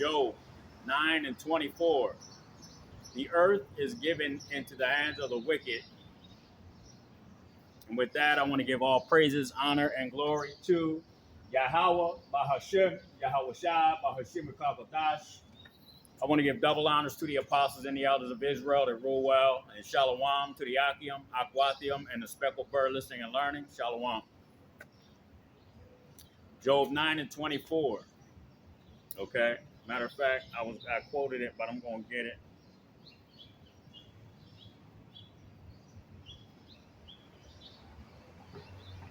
Job 9 and 24. The earth is given into the hands of the wicked. And with that, I want to give all praises, honor, and glory to Yahweh, Bahashem, Yahweh Shah, Bahashem Kakadash. I want to give double honors to the apostles and the elders of Israel that rule well, and shalom to the Akim, Aquathium, and the speckled bird listening and learning. Shalom. Job 9 and 24. Okay. Matter of fact, I quoted it, but I'm going to get it.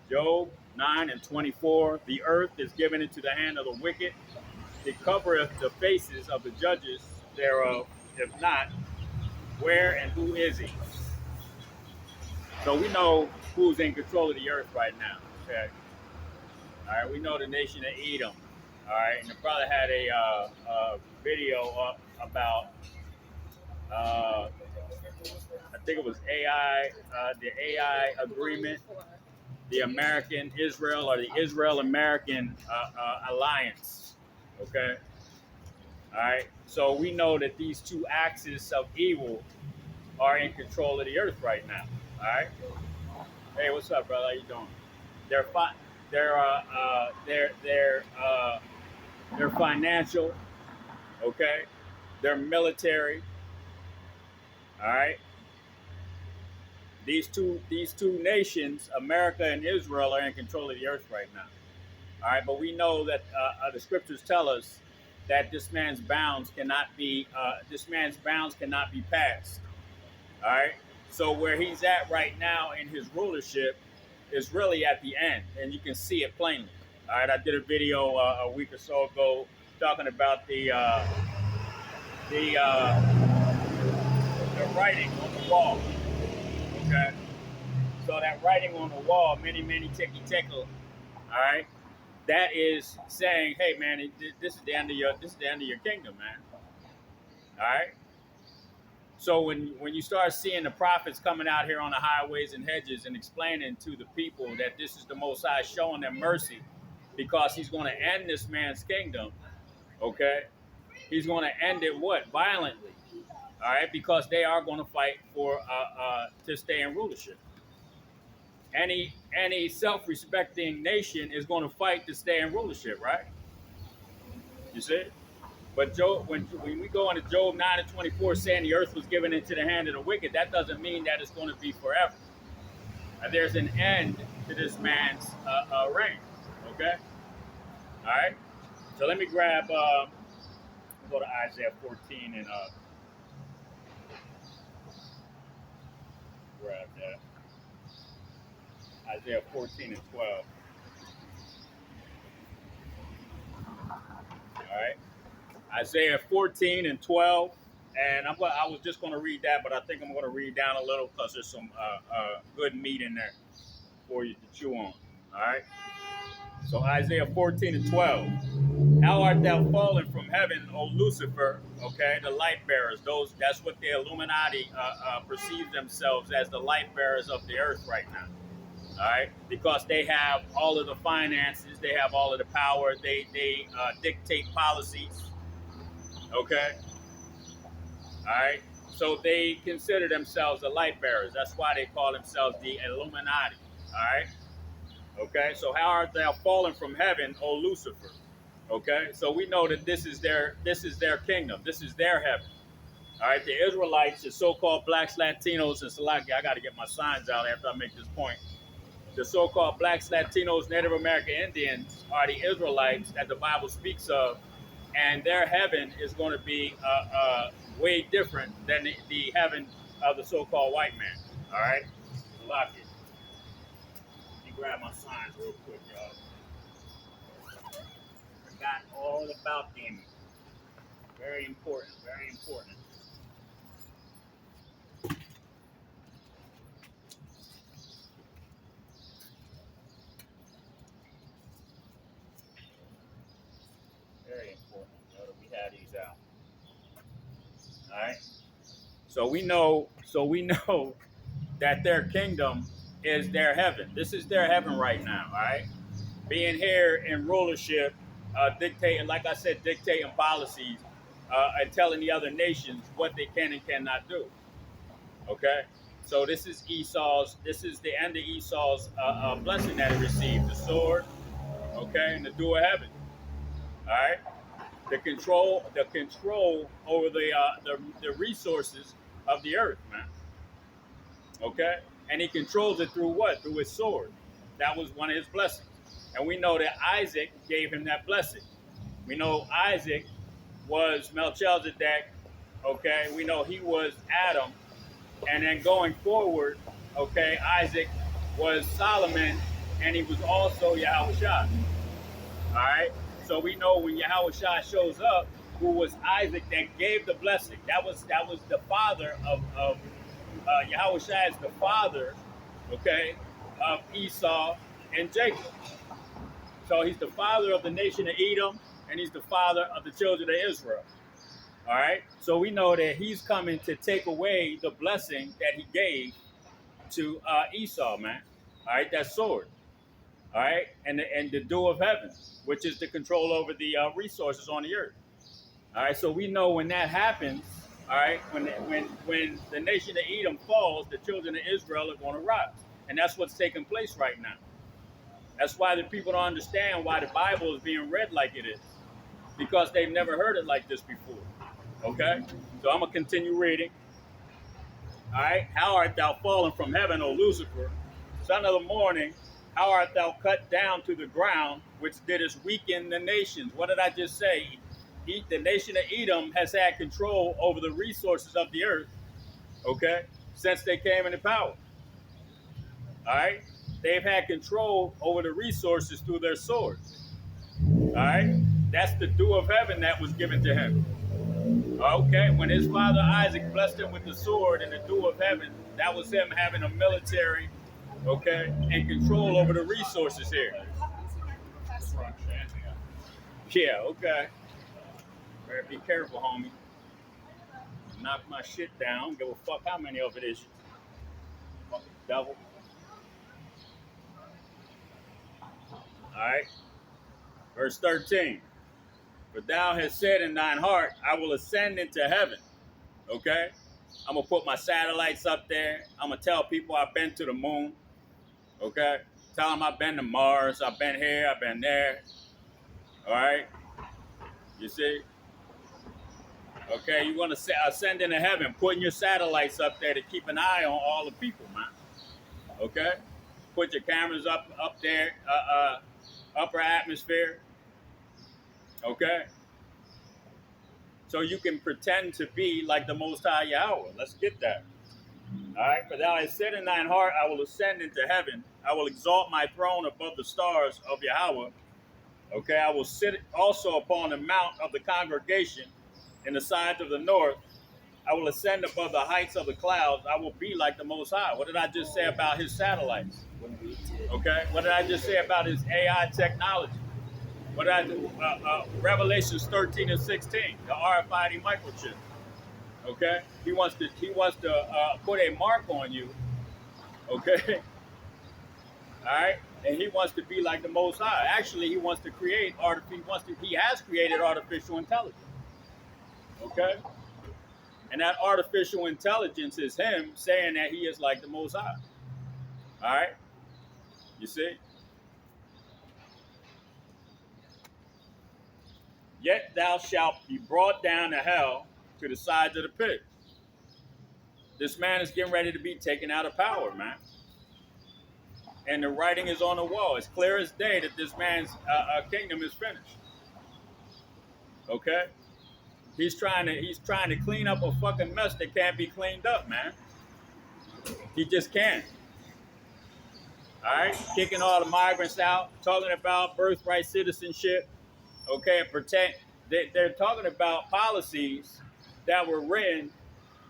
Job 9 and 24. The earth is given into the hand of the wicked. It covereth the faces of the judges thereof. If not, where and who is he? So we know who's in control of the earth right now. Okay. All right. We know the nation of Edom. All right. And they probably had a video up about, I think it was AI, the AI agreement, the American Israel or the Israel American alliance. Okay. All right. So we know that these two axes of evil are in control of the earth right now. All right. Hey, what's up, brother? How you doing? They're fi- they're financial. Okay. They're military. All right. These two nations, America and Israel, are in control of the earth right now. All right, but we know that the scriptures tell us that this man's bounds cannot be passed. All right, so where he's at right now in his rulership is really at the end, and you can see it plainly. All right, I did a video a week or so ago talking about the writing on the wall. Okay, so that writing on the wall, many ticky tickle. All right. That is saying, hey man, this is the end of your kingdom, man. All right. So when you start seeing the prophets coming out here on the highways and hedges and explaining to the people that this is the Most High showing them mercy, because He's going to end this man's kingdom. Okay, He's going to end it violently. All right, because they are going to fight for to stay in rulership. Any self-respecting nation is going to fight to stay in rulership, right? You see? But Job, when we go into Job 9 and 24 saying the earth was given into the hand of the wicked, that doesn't mean that it's going to be forever. There's an end to this man's reign. Okay? All right? So let me grab, go to Isaiah 14 and grab that. Isaiah 14 and 12. All right? Isaiah 14 and 12. And I was just going to read that, but I think I'm going to read down a little because there's some good meat in there for you to chew on. All right. So Isaiah 14 and 12. How art thou fallen from heaven, O Lucifer? Okay, the light bearers. That's what the Illuminati perceive themselves as, the light bearers of the earth right now. All right, because they have all of the finances, they have all of the power, they dictate policies. Okay. All right. So they consider themselves the light bearers. That's why they call themselves the Illuminati. All right. Okay. So how art thou fallen from heaven, O Lucifer? Okay. So we know that this is their kingdom. This is their heaven. All right. The Israelites, the so-called blacks, Latinos, and Salakia. I got to get my signs out after I make this point. The so-called blacks, Latinos, Native American Indians are the Israelites that the Bible speaks of, and their heaven is going to be way different than the heaven of the so-called white man. All right, lock it. Let me grab my signs real quick, y'all. Forgot all about them. Very important. Very important. Very important. We have these out. All right. So we know that their kingdom is their heaven. This is their heaven right now, all right? Being here in rulership dictating, like I said, dictating policies and telling the other nations what they can and cannot do. Okay, so this is Esau's. This is the end of Esau's blessing that he received: the sword, okay, and the dew of heaven. All right, the control over the resources of the earth, man. Okay, and he controls it through what? Through his sword. That was one of his blessings, and we know that Isaac gave him that blessing. We know Isaac was Melchizedek. Okay, we know he was Adam, and then going forward, okay, Isaac was Solomon, and he was also Yahushua. All right, so we know when Yahushua shows up, who was Isaac that gave the blessing. That was the father of Yahushua is the father, okay, of Esau and Jacob. So he's the father of the nation of Edom, and he's the father of the children of Israel. All right. So we know that he's coming to take away the blessing that he gave to Esau, man. All right, that sword. All right, and the dew of heaven, which is the control over the resources on the earth. All right, so we know when that happens. All right, when the nation of Edom falls, the children of Israel are going to rise, and that's what's taking place right now. That's why the people don't understand why the Bible is being read like it is, because they've never heard it like this before. Okay, so I'm gonna continue reading. All right, how art thou fallen from heaven, O Lucifer, son of the morning? How art thou cut down to the ground, which didst weaken the nations? What did I just say? The nation of Edom has had control over the resources of the earth, okay, since they came into power. All right, they've had control over the resources through their swords. All right, that's the dew of heaven that was given to him. Okay, when his father Isaac blessed him with the sword and the dew of heaven, that was him having a military, okay, and control over the resources here. Yeah, okay. Better be careful, homie. Knock my shit down. Give a fuck how many of it is. Fucking devil. Alright. Verse 13. But thou hast said in thine heart, I will ascend into heaven. Okay? I'm going to put my satellites up there. I'm going to tell people I've been to the moon. Okay? Tell them I've been to Mars. I've been here. I've been there. Alright? You see? Okay, you want to ascend into heaven, putting your satellites up there to keep an eye on all the people, man. Okay? Put your cameras up there, upper atmosphere. Okay? So you can pretend to be like the Most High Yahweh. Let's get that. All right? For thou hast said in thine heart, I will ascend into heaven. I will exalt my throne above the stars of Yahweh. Okay? I will sit also upon the mount of the congregation in the sides of the north. I will ascend above the heights of the clouds. I will be like the Most High. What did I just say about his satellites? Okay? What did I just say about his AI technology? What did I do? Revelations 13 and 16, the RFID microchip. Okay? He wants to put a mark on you. Okay? All right? And he wants to be like the Most High. Actually, he wants to create he has created artificial intelligence. Okay? And that artificial intelligence is him saying that he is like the Most High. All right? You see? Yet thou shalt be brought down to hell, to the sides of the pit. This man is getting ready to be taken out of power, man. And the writing is on the wall. It's clear as day that this man's kingdom is finished. Okay? He's trying to clean up a fucking mess that can't be cleaned up, man. He just can't. All right? Kicking all the migrants out, talking about birthright citizenship. Okay, protect. They're talking about policies that were written,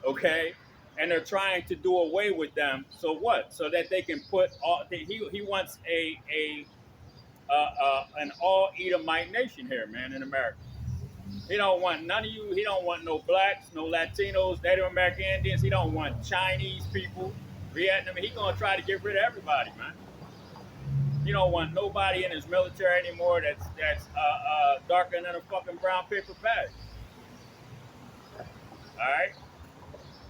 okay, and they're trying to do away with them. So what? So that they can put all. He wants an all Edomite nation here, man, in America. He don't want none of you. He don't want no blacks, no Latinos, Native American Indians. He don't want Chinese people, Vietnamese. He's gonna try to get rid of everybody, man. You don't want nobody in his military anymore that's darker than a fucking brown paper bag. All right.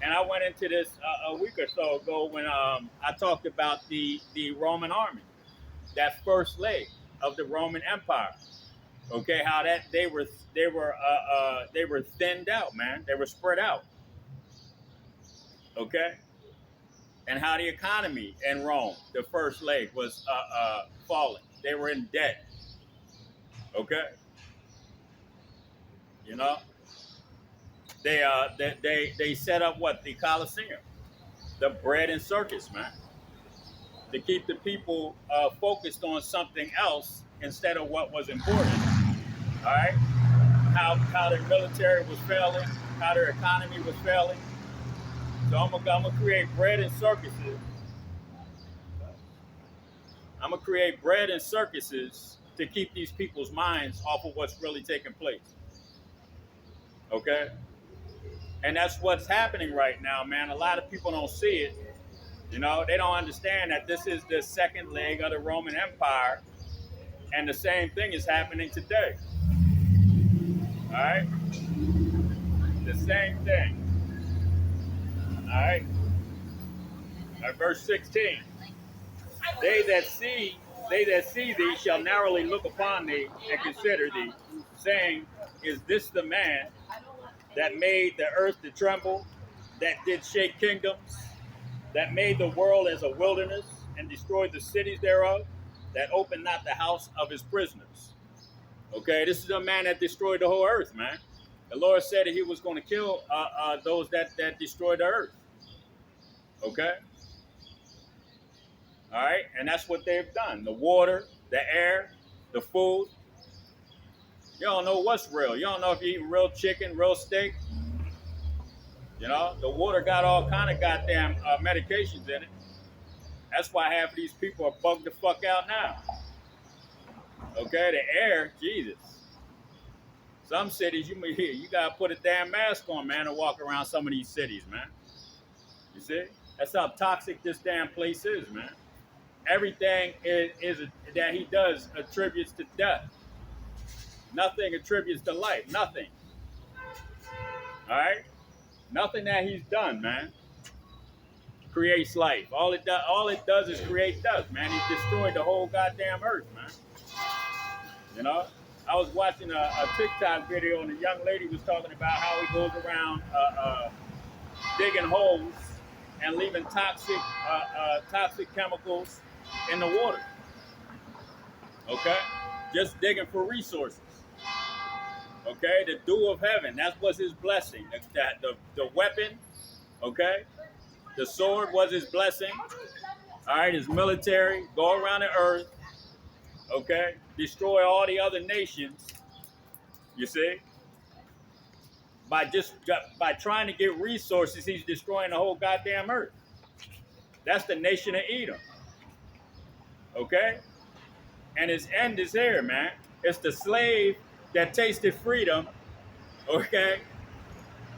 And I went into this a week or so ago when I talked about the Roman army, that first leg of the Roman Empire. Okay, how that they were thinned out, man. They were spread out. Okay, and how the economy in Rome, the first leg, was falling. They were in debt. Okay, you know they set up what, the Colosseum, the bread and circus, man, to keep the people focused on something else instead of what was important. All right, how their military was failing, how their economy was failing. So I'm gonna create bread and circuses. I'm gonna create bread and circuses to keep these people's minds off of what's really taking place. Okay, and that's what's happening right now, man. A lot of people don't see it. You know, they don't understand that this is the second leg of the Roman Empire, and the same thing is happening today. All right, the same thing. All right, verse 16. They that see, they that see thee shall narrowly look upon thee and consider thee, saying, is this the man that made the earth to tremble, that did shake kingdoms, that made the world as a wilderness, and destroyed the cities thereof, that opened not the house of his prisoners? Okay, this is the man that destroyed the whole earth, man. The Lord said that he was going to kill those that destroyed the earth. Okay? All right, and that's what they've done. The water, the air, the food. You don't know what's real. You don't know if you're eating real chicken, real steak. You know, the water got all kind of goddamn medications in it. That's why half of these people are bugged the fuck out now. Okay, the air, Jesus. Some cities, you gotta put a damn mask on, man, and walk around some of these cities, man. You see? That's how toxic this damn place is, man. Everything that he does attributes to death. Nothing attributes to life. Nothing. All right? Nothing that he's done, man, creates life. All it does is create death, man. He's destroyed the whole goddamn earth, man. You know? I was watching a TikTok video and a young lady was talking about how he goes around digging holes and leaving toxic chemicals in the water. Okay? Just digging for resources. Okay? The dew of heaven, that was his blessing. The weapon, okay? The sword was his blessing. All right, his military, go around the earth, okay? Destroy all the other nations, you see? By trying to get resources, he's destroying the whole goddamn earth. That's the nation of Edom. Okay? And his end is here, man. It's the slave that tasted freedom. Okay?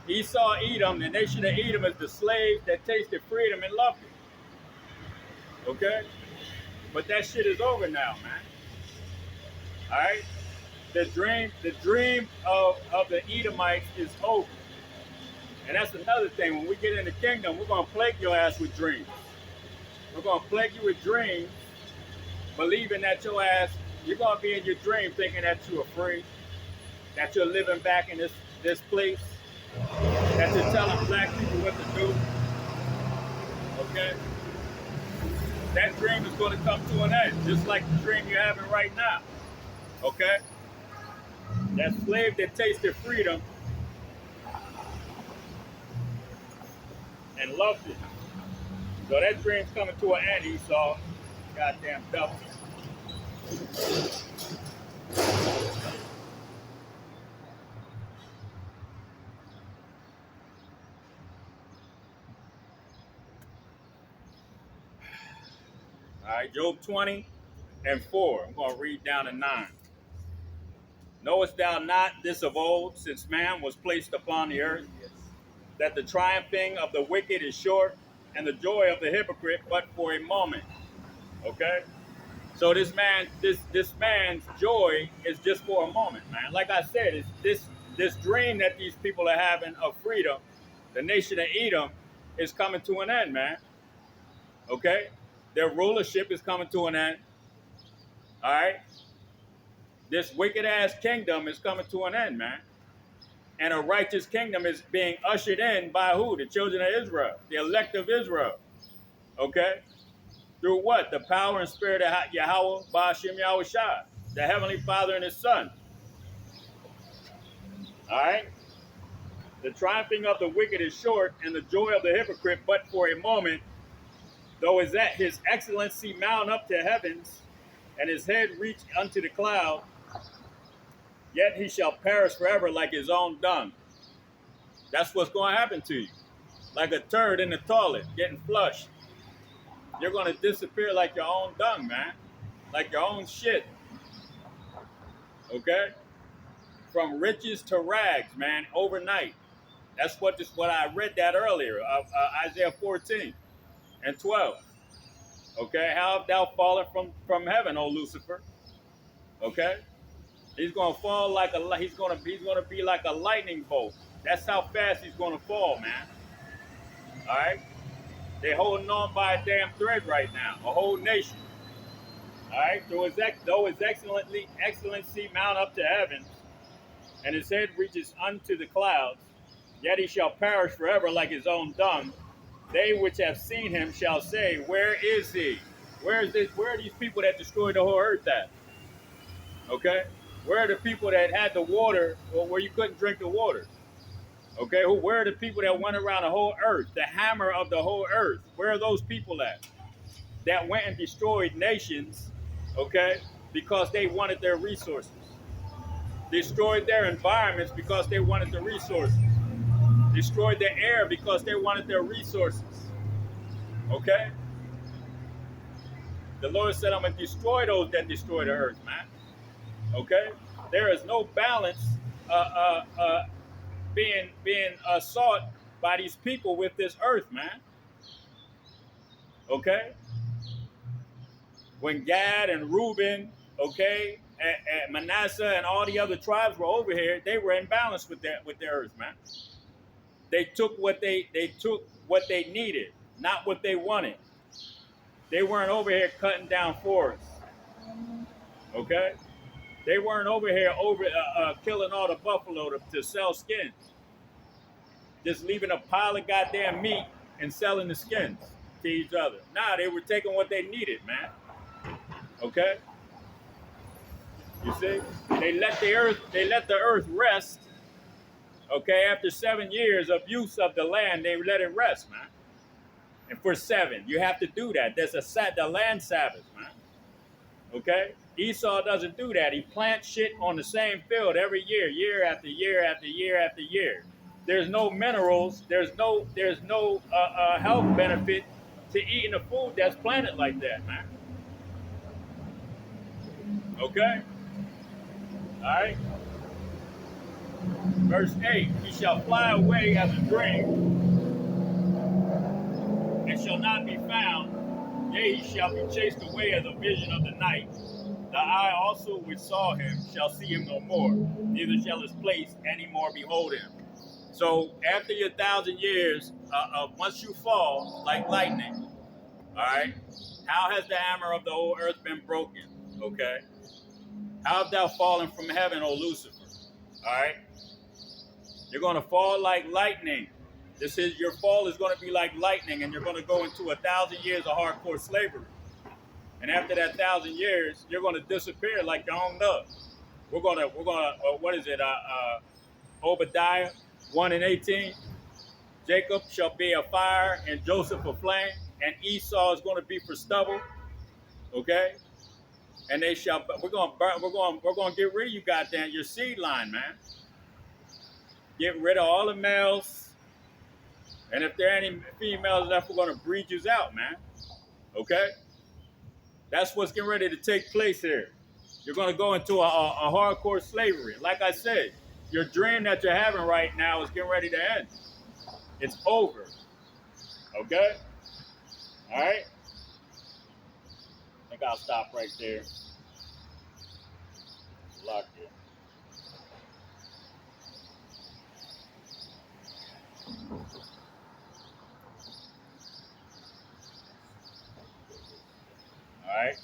Esau, Edom, the nation of Edom is the slave that tasted freedom and loved it. Okay? But that shit is over now, man. All right? The dream of the Edomites is over. And that's another thing. When we get in the kingdom, we're going to plague your ass with dreams. We're going to plague you with dreams, believing that your ass, you're going to be in your dream thinking that you're free, that you're living back in this place, that you're telling black people what to do. Okay? That dream is going to come to an end, just like the dream you're having right now. Okay? That slave that tasted freedom and loved it. So that dream's coming to an end, Esau. Goddamn devil. All right, Job 20 and 4. I'm going to read down to 9. Knowest thou not this of old, since man was placed upon the earth, that the triumphing of the wicked is short, and the joy of the hypocrite but for a moment? Okay? So this man's joy is just for a moment, man. Like I said, it's this dream that these people are having of freedom, the nation of Edom, is coming to an end, man. Okay, their rulership is coming to an end. All right, this wicked ass kingdom is coming to an end, man. And a righteous kingdom is being ushered in by who? The children of Israel, the elect of Israel. Okay, through what? The power and spirit of Yahweh, Ba'ashem Yahweh Shai, the Heavenly Father and His Son. All right. The triumphing of the wicked is short, and the joy of the hypocrite but for a moment. Though is that his excellency mount up to heavens, and his head reach unto the cloud, yet he shall perish forever like his own dung. That's what's going to happen to you. Like a turd in the toilet, getting flushed. You're going to disappear like your own dung, man. Like your own shit. Okay? From riches to rags, man, overnight. That's what I read that earlier, Isaiah 14 and 12. Okay? How have thou fallen from heaven, O Lucifer? Okay? He's going to fall like he's going to be like a lightning bolt. That's how fast he's going to fall, man. All right? They're holding on by a damn thread right now, a whole nation. All right? Though his excellency mount up to heaven, and his head reaches unto the clouds, yet he shall perish forever like his own dung. They which have seen him shall say, where is he? Where are these people that destroyed the whole earth at? Okay? Where are the people that had the water, or where you couldn't drink the water? Okay, where are the people that went around the whole earth, the hammer of the whole earth? Where are those people at? That went and destroyed nations, okay, because they wanted their resources. Destroyed their environments because they wanted the resources. Destroyed the air because they wanted their resources. Okay? The Lord said, I'm going to destroy those that destroy the earth, man. Okay? There is no balance being sought by these people with this earth, man. Okay? When Gad and Reuben, okay, and Manasseh and all the other tribes were over here, they were in balance with the earth, man. They took what they needed, not what they wanted. They weren't over here cutting down forests. Okay? They weren't over here killing all the buffalo to sell skins. Just leaving a pile of goddamn meat and selling the skins to each other. Nah, they were taking what they needed, man. Okay? You see? They let the earth rest. Okay, after 7 years of use of the land, they let it rest, man. And for 7, you have to do that. There's the land Sabbath, man. Okay? Esau doesn't do that. He plants shit on the same field every year, year after year after year after year. There's no minerals. There's no health benefit to eating the food that's planted like that, man. Okay? All right? Verse 8, he shall fly away as a dream, and shall not be found. Yea, he shall be chased away as a vision of the night. The eye also which saw him shall see him no more, neither shall his place any more behold him. So after your 1,000 years, once you fall like lightning, all right, how has the hammer of the whole earth been broken? Okay? How have thou fallen from heaven, O Lucifer? All right? You're going to fall like lightning. Your fall is going to be like lightning, and you're going to go into 1,000 years of hardcore slavery. And after that 1,000 years, you're going to disappear like your own dove. We're going to what is it? Obadiah 1:18. Jacob shall be a fire, and Joseph a flame, and Esau is going to be for stubble. Okay, and they shall. We're going to get rid of you, goddamn, your seed line, man. Get rid of all the males, and if there are any females left, we're going to breed you out, man. Okay. That's what's getting ready to take place here. You're going to go into a hardcore slavery. Like I said, your dream that you're having right now is getting ready to end. It's over. Okay? All right? I think I'll stop right there. Lock it. All right.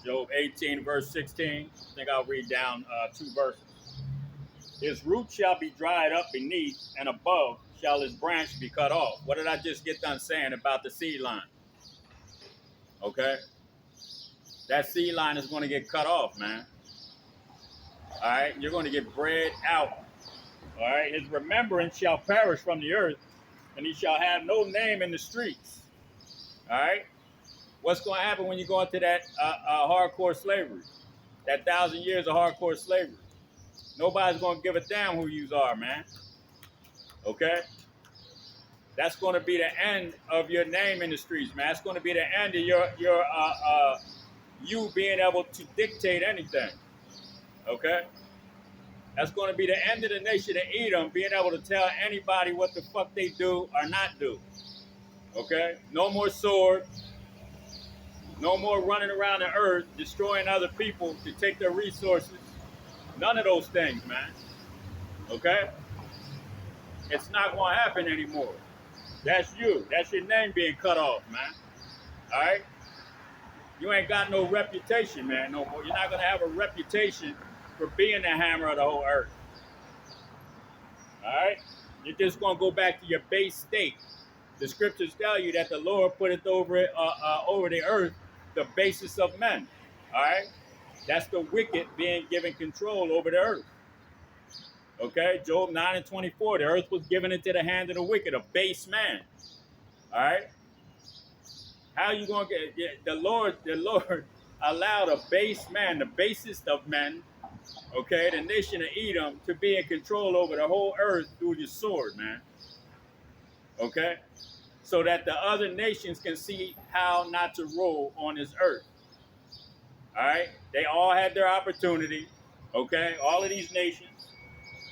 Job 18, verse 16. I think I'll read down 2 verses. His root shall be dried up beneath, and above shall his branch be cut off. What did I just get done saying about the seed line? Okay? That seed line is going to get cut off, man. All right? You're going to get bred out. All right? His remembrance shall perish from the earth, and he shall have no name in the streets. All right? What's going to happen when you go into that hardcore slavery? That 1,000 years of hardcore slavery. Nobody's going to give a damn who you are, man. Okay? That's going to be the end of your name in the streets, man. That's going to be the end of your you being able to dictate anything. Okay? That's going to be the end of the nation of Edom being able to tell anybody what the fuck they do or not do. Okay? No more sword. No more running around the earth destroying other people to take their resources. None of those things, man. Okay? It's not going to happen anymore. That's you. That's your name being cut off, man. All right? You ain't got no reputation, man, no more. You're not going to have a reputation for being the hammer of the whole earth. All right? You're just going to go back to your base state. The scriptures tell you that the Lord put it over the earth, the basis of men. All right? That's the wicked being given control over the earth. Okay? Job 9 and 24, the earth was given into the hand of the wicked, a base man. All right? How you going to get, the Lord allowed a base man, the basest of men, okay, the nation of Edom, to be in control over the whole earth through the sword, man. Okay? So that the other nations can see how not to rule on this earth. All right? They all had their opportunity, okay? All of these nations.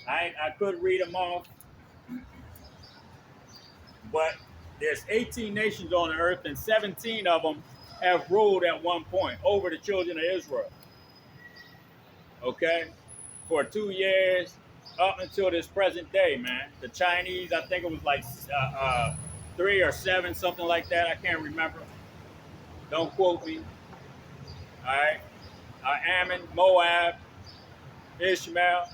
I could read them off, but there's 18 nations on the earth, and 17 of them have ruled at one point over the children of Israel. Okay? For 2 years, up until this present day, man. The Chinese, I think it was like 3 or 7, something like that. I can't remember. Don't quote me. All right? Ammon, Moab, Ishmael,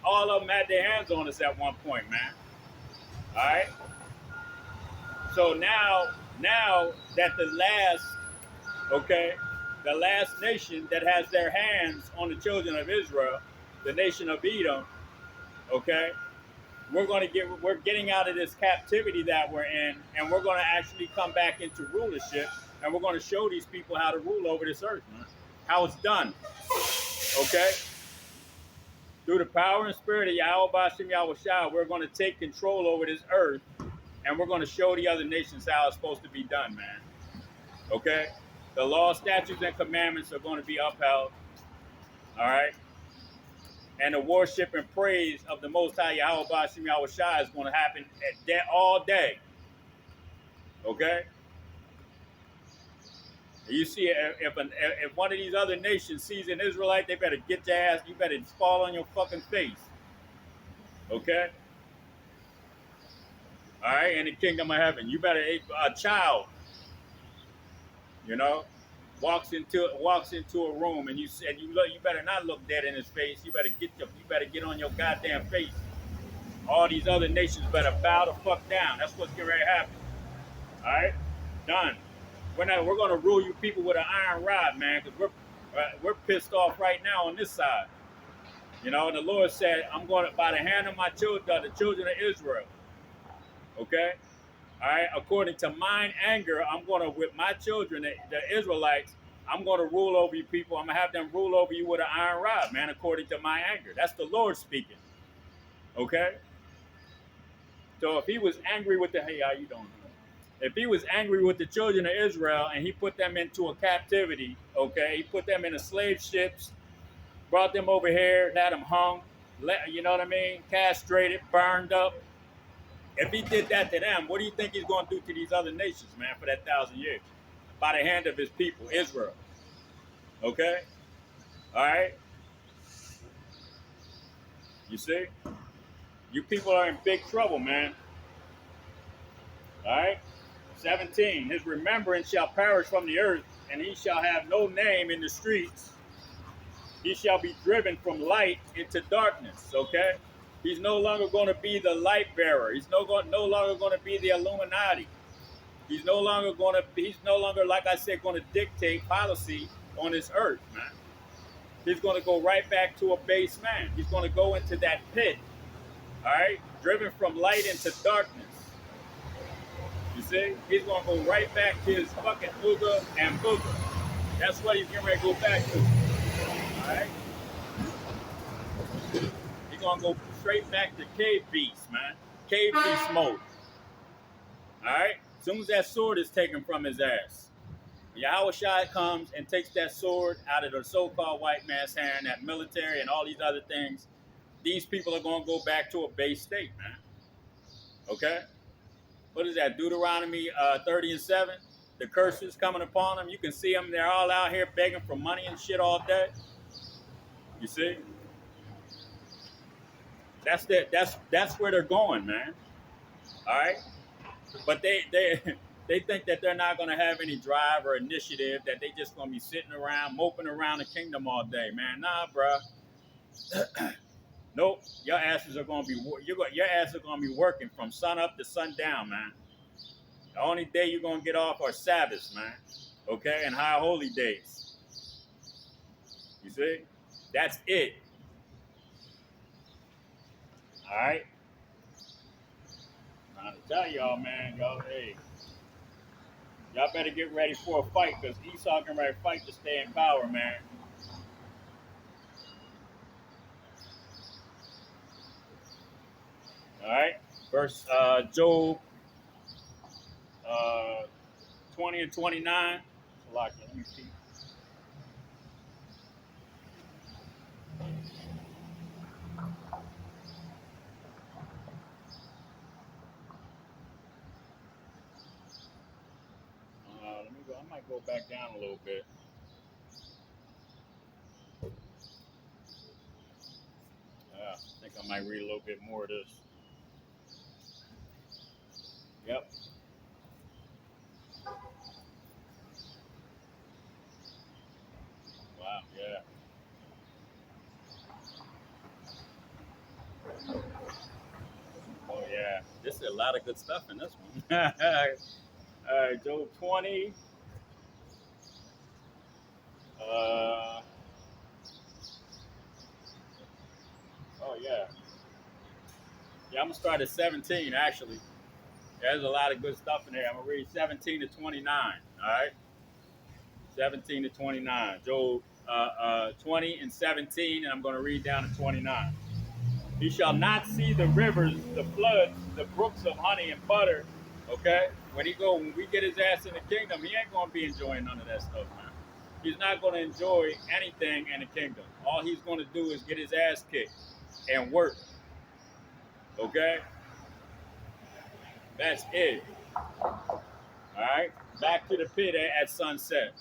all of them had their hands on us at one point, man. All right? So now that the last nation that has their hands on the children of Israel, the nation of Edom, okay, we're getting out of this captivity that we're in, and we're going to actually come back into rulership, and we're going to show these people how to rule over this earth, man. How it's done, okay? Through the power and spirit of Yahweh Bashim Yahushua, we're going to take control over this earth, and we're going to show the other nations how it's supposed to be done, man. Okay? The law, statutes, and commandments are going to be upheld. All right? And the worship and praise of the Most High Yahweh Bashim Yahushua is going to happen all day. Okay? You see, if one of these other nations sees an Israelite, they better get your ass, you better fall on your fucking face. Okay? All right, in the kingdom of heaven, you better, a child, you know, walks into a room, and you better not look dead in his face. You better get on your goddamn face. All these other nations better bow the fuck down. That's what's getting ready to happen. All right, done. We're going to rule you people with an iron rod, man, because we're pissed off right now on this side. You know, and the Lord said, I'm going to, by the hand of my children, the children of Israel. Okay? All right? According to mine anger, I'm going to, with my children, the Israelites, I'm going to rule over you people. I'm going to have them rule over you with an iron rod, man, according to my anger. That's the Lord speaking. Okay? So if he was angry with hey, how you doing? If he was angry with the children of Israel and he put them into a captivity, okay, he put them in the slave ships, brought them over here, had them hung, you know what I mean, castrated, burned up. If he did that to them, what do you think he's going to do to these other nations, man, for that 1,000 years? by the hand of his people, Israel. Okay? All right? You see? You people are in big trouble, man. All right? 17. His remembrance shall perish from the earth, and he shall have no name in the streets. He shall be driven from light into darkness. Okay? He's no longer going to be the light bearer. He's no longer going to be the Illuminati. He's no longer, like I said, going to dictate policy on this earth, man. He's going to go right back to a base man. He's going to go into that pit, all right? Driven from light into darkness. You see? He's going to go right back to his fucking ooga and booga. That's what he's getting ready to go back to, all right? He's going to go straight back to cave beast, man. Cave beast mode, all right? As soon as that sword is taken from his ass, Yahushua comes and takes that sword out of the so-called white man's hand, that military and all these other things. These people are going to go back to a base state, man. Okay? What is that? Deuteronomy 30 and 7? The curses coming upon them. You can see them. They're all out here begging for money and shit all day. You see? That's where they're going, man. All right? But they think that they're not going to have any drive or initiative, that they just going to be sitting around, moping around the kingdom all day, man. Nah, bro. Nope. Your asses are going to be working from sun up to sundown, man. The only day you're going to get off are Sabbaths, man. Okay? And high holy days. You see? That's it. All right? I'm trying to tell y'all, man, hey, y'all better get ready for a fight, because Esau getting ready to fight to stay in power, man. All right, verse Job 20 and 29. Let me see. Let me go. I might go back down a little bit. I think I might read a little bit more of this. Yep. Wow, yeah. Oh, yeah. This is a lot of good stuff in this one. All right, Job 20. Oh, yeah. Yeah, I'm going to start at 17, actually. There's a lot of good stuff in there. I'm going to read 17 to 29, all right? 17 to 29. Job 20 and 17, and I'm going to read down to 29. He shall not see the rivers, the floods, the brooks of honey and butter, okay? When we get his ass in the kingdom, he ain't going to be enjoying none of that stuff, man. He's not going to enjoy anything in the kingdom. All he's going to do is get his ass kicked and work, okay? That's it. All right? Back to the pit at sunset.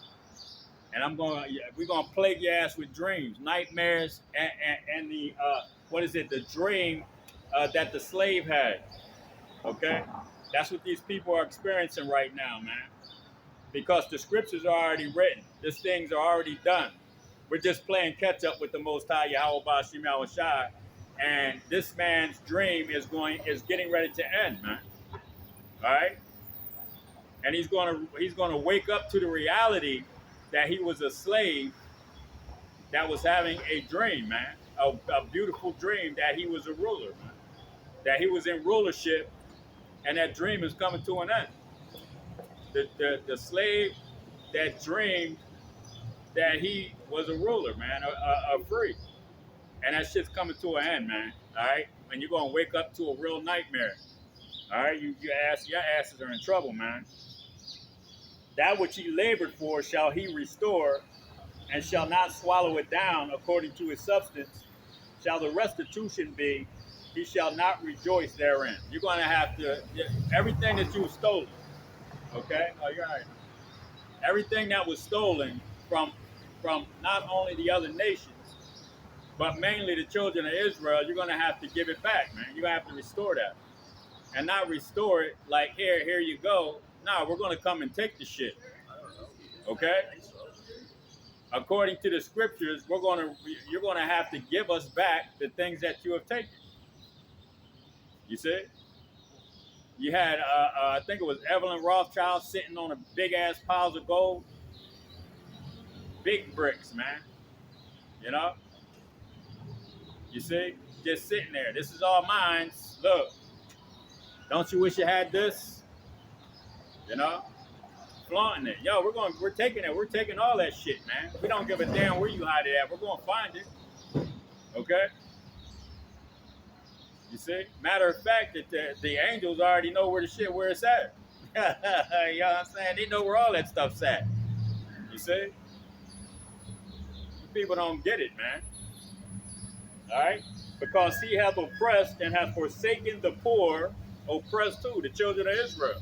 And we're going to plague your ass with dreams, nightmares, and the, the dream that the slave had. Okay? That's what these people are experiencing right now, man. Because the scriptures are already written. These things are already done. We're just playing catch up with the Most High Yahweh Bashim Yahushai. And this man's dream is getting ready to end, man. All right? And he's going to wake up to the reality that he was a slave that was having a dream, man. A beautiful dream that he was a ruler, man. That he was in rulership, and that dream is coming to an end. The slave that dreamed that he was a ruler, man, a free. And that shit's coming to an end, man. All right? And you're going to wake up to a real nightmare. All right? Your asses are in trouble, man. That which he labored for shall he restore, and shall not swallow it down according to his substance. Shall the restitution be, he shall not rejoice therein. You're going to have to, everything that you've stolen, okay? Oh, you're all right. Everything that was stolen from not only the other nations, but mainly the children of Israel, you're going to have to give it back, man. You're going to have to restore that. And not restore it like, here you go. No, we're going to come and take the shit. Okay? According to the scriptures, you're going to have to give us back the things that you have taken. You see? You had, I think it was Evelyn Rothschild sitting on a big ass piles of gold. Big bricks, man. You know? You see? Just sitting there. This is all mine. Look. Don't you wish you had this? You know? Flaunting it. Yo, we're taking it. We're taking all that shit, man. We don't give a damn where you hide it at. We're going to find it. Okay? You see? Matter of fact, that the angels already know where it's at. You know what I'm saying? They know where all that stuff's at. You see? People don't get it, man. All right? Because he hath oppressed and hath forsaken the poor, oppressed too, the children of Israel.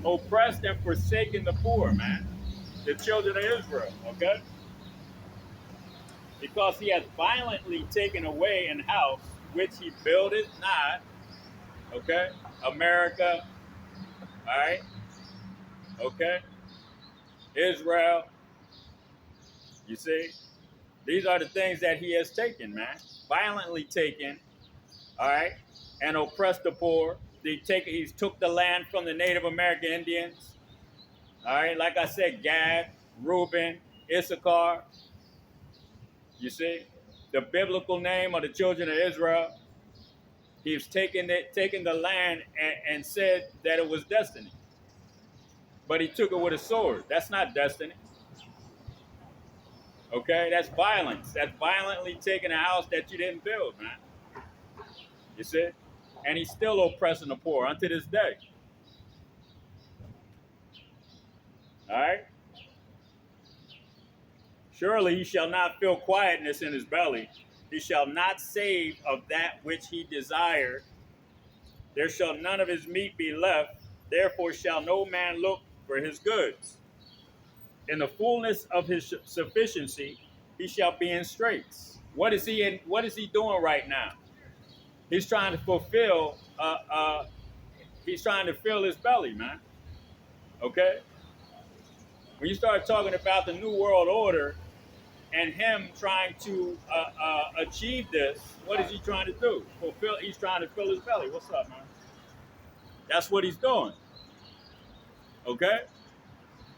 Oppressed and forsaken the poor, man. The children of Israel, okay? Because he hath violently taken away an house which he buildeth not, okay? America, all right? Okay? Israel, you see? These are the things that he has taken, man. Violently taken, all right? And oppressed the poor. He's took the land from the Native American Indians. All right, like I said, Gad, Reuben, Issachar. You see, the biblical name of the children of Israel. He's taken the land and said that it was destiny. But he took it with a sword. That's not destiny. Okay, that's violence. That's violently taking a house that you didn't build, man. You see? And he's still oppressing the poor unto this day. All right? Surely he shall not feel quietness in his belly. He shall not save of that which he desired. There shall none of his meat be left. Therefore shall no man look for his goods. In the fullness of his sufficiency, he shall be in straits. What is he doing right now? He's trying to fulfill, he's trying to fill his belly, man. Okay? When you start talking about the New World Order and him trying to achieve this, what is he trying to do? He's trying to fill his belly. What's up, man? That's what he's doing. Okay?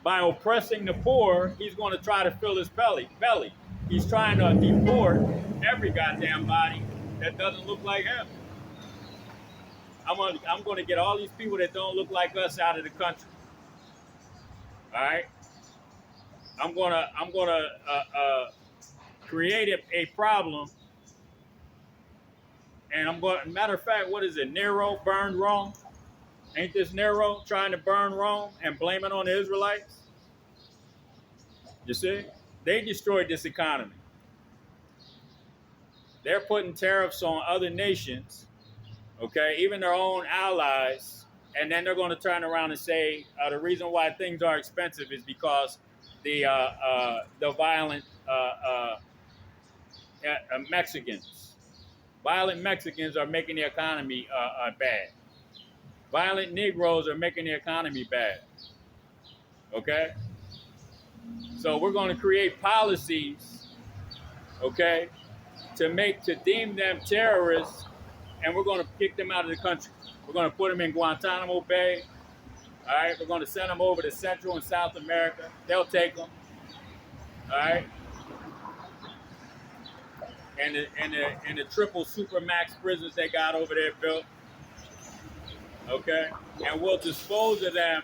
By oppressing the poor, he's going to try to fill his belly. He's trying to deport every goddamn body that doesn't look like him. I'm going to get all these people that don't look like us out of the country. All right? I'm going to create a problem. And matter of fact, what is it? Nero burned Rome? Ain't this Nero trying to burn Rome and blame it on the Israelites? You see? They destroyed this economy. They're putting tariffs on other nations, okay, even their own allies, and then they're going to turn around and say the reason why things are expensive is because the violent Mexicans. Violent Mexicans are making the economy bad. Violent Negroes are making the economy bad. Okay? So we're going to create policies, okay, to deem them terrorists, and we're going to kick them out of the country. We're going to put them in Guantanamo Bay. All right? We're going to send them over to Central and South America. They'll take them. All right? And the triple supermax prisons they got over there built. Okay? And we'll dispose of them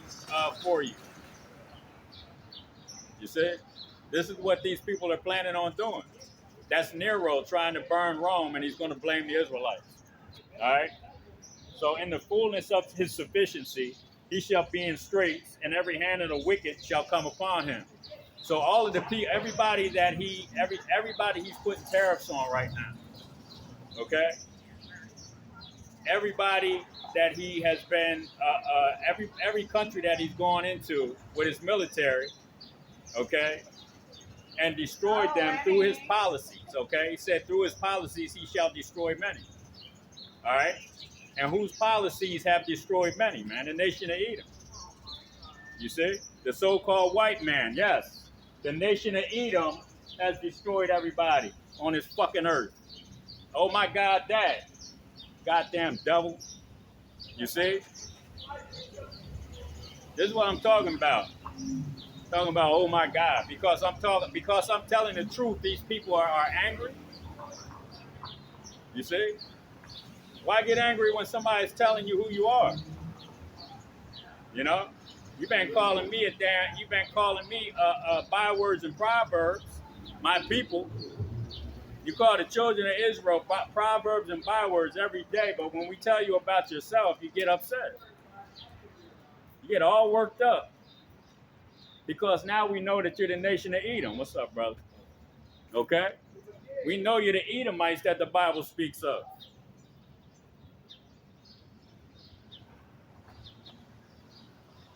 for you. You see? This is what these people are planning on doing. That's Nero trying to burn Rome, and he's going to blame the Israelites. All right? So in the fullness of his sufficiency, he shall be in straits, and every hand of the wicked shall come upon him. So all of the people, everybody he's putting tariffs on right now. Okay? Everybody that he has been every country that he's gone into with his military, okay, and destroyed them through his policies. Okay, he said through his policies he shall destroy many. All right, and whose policies have destroyed many, man? The nation of Edom. You see, the so-called white man. Yes, the nation of Edom has destroyed everybody on this fucking earth. Oh my God, Dad, goddamn devil. You see, this is what I'm talking about. Talking about, oh my God, because I'm telling the truth. These people are angry. You see, why get angry when somebody's telling you who you are? You know, you've been calling me bywords and proverbs, my people. You call the children of Israel proverbs and bywords every day, but when we tell you about yourself, you get upset. You get all worked up because now we know that you're the nation of Edom. What's up, brother? Okay, we know you're the Edomites that the Bible speaks of.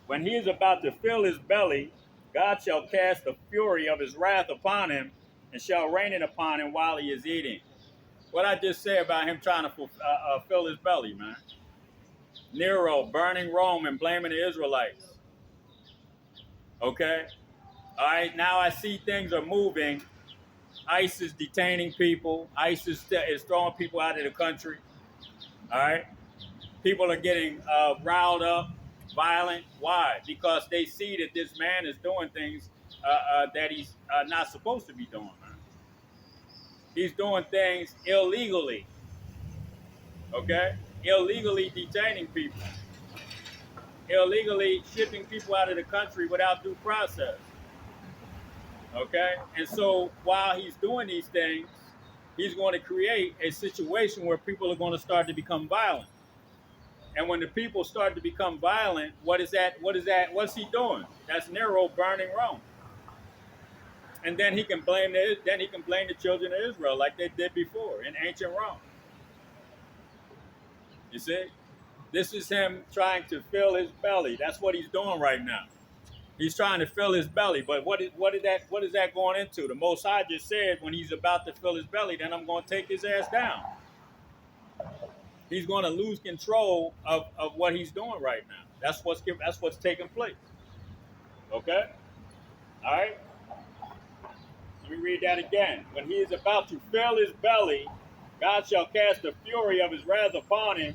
When he is about to fill his belly, God shall cast the fury of his wrath upon him and shall rain it upon him while he is eating. What I just said about him trying to fill his belly, man. Nero burning Rome and blaming the Israelites. Okay? All right, now I see things are moving. ICE is detaining people. ICE is throwing people out of the country. All right? People are getting riled up, violent. Why? Because they see that this man is doing things that he's not supposed to be doing. Man. He's doing things illegally. Okay? Illegally detaining people. Illegally shipping people out of the country without due process. Okay? And so while he's doing these things, he's going to create a situation where people are going to start to become violent. And when the people start to become violent, what's he doing? That's Nero burning Rome. And then he can blame the children of Israel like they did before in ancient Rome. You see? This is him trying to fill his belly. That's what he's doing right now. He's trying to fill his belly. But what is that going into? The Most High just said when he's about to fill his belly, then I'm going to take his ass down. He's going to lose control of what he's doing right now. That's what's taking place. Okay? All right? Let me read that again. When he is about to fill his belly, God shall cast the fury of his wrath upon him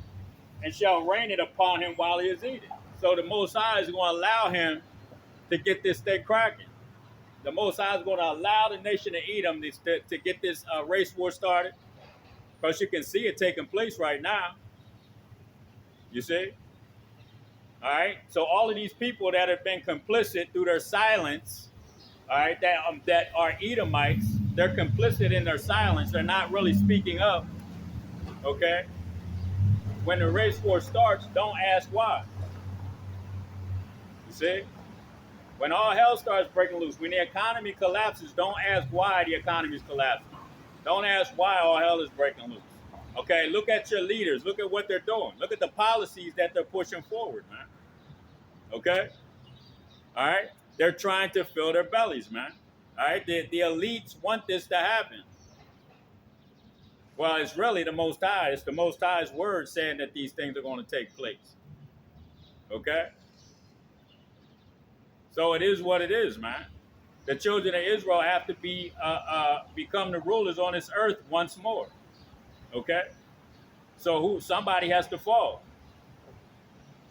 and shall rain it upon him while he is eating. So the Most High is going to allow him to get this thing cracking. The Most High is going to allow the nation of Edom to get this race war started. Because you can see it taking place right now. You see? All right? So all of these people that have been complicit through their silence, all right, that are Edomites, they're complicit in their silence. They're not really speaking up. Okay? When the race war starts, don't ask why. You see? When all hell starts breaking loose, when the economy collapses, don't ask why the economy is collapsing. Don't ask why all hell is breaking loose. Okay, look at your leaders. Look at what they're doing. Look at the policies that they're pushing forward, man. Okay? All right? They're trying to fill their bellies, man. All right? The elites want this to happen. Well, it's really the Most High. It's the Most High's word saying that these things are going to take place. Okay? So it is what it is, man. The children of Israel have to become the rulers on this earth once more. Okay? So somebody has to fall.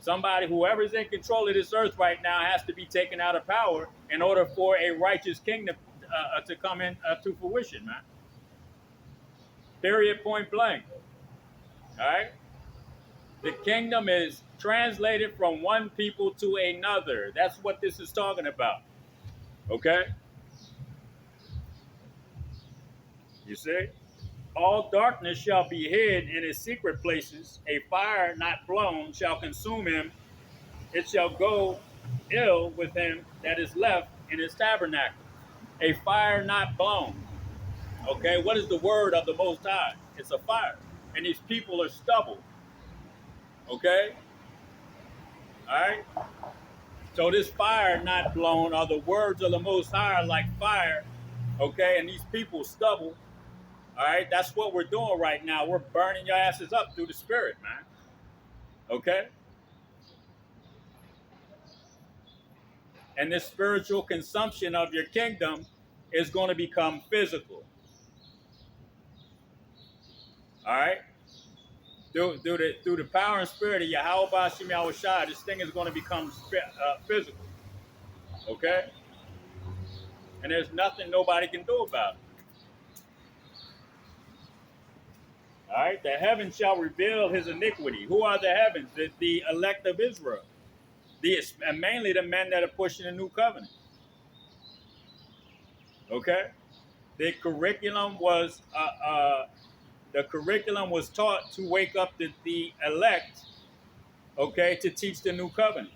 Whoever's in control of this earth right now has to be taken out of power in order for a righteous kingdom to come in to fruition, man. Period, point blank. All right? The kingdom is translated from one people to another. That's what this is talking about. Okay? You see? All darkness shall be hid in his secret places. A fire not blown shall consume him. It shall go ill with him that is left in his tabernacle. A fire not blown. Okay, what is the word of the Most High? It's a fire. And these people are stubble. Okay? All right? So this fire not blown are the words of the Most High like fire. Okay? And these people stubble. All right? That's what we're doing right now. We're burning your asses up through the Spirit, man. Okay? And this spiritual consumption of your kingdom is going to become physical. All right? Through the power and spirit of Yahweh Bashim Yahushua, this thing is going to become physical. Okay? And there's nothing nobody can do about it. All right? The heavens shall reveal his iniquity. Who are the heavens? The elect of Israel. And mainly the men that are pushing the new covenant. Okay? The curriculum was taught to wake up the elect, okay, to teach the new covenant.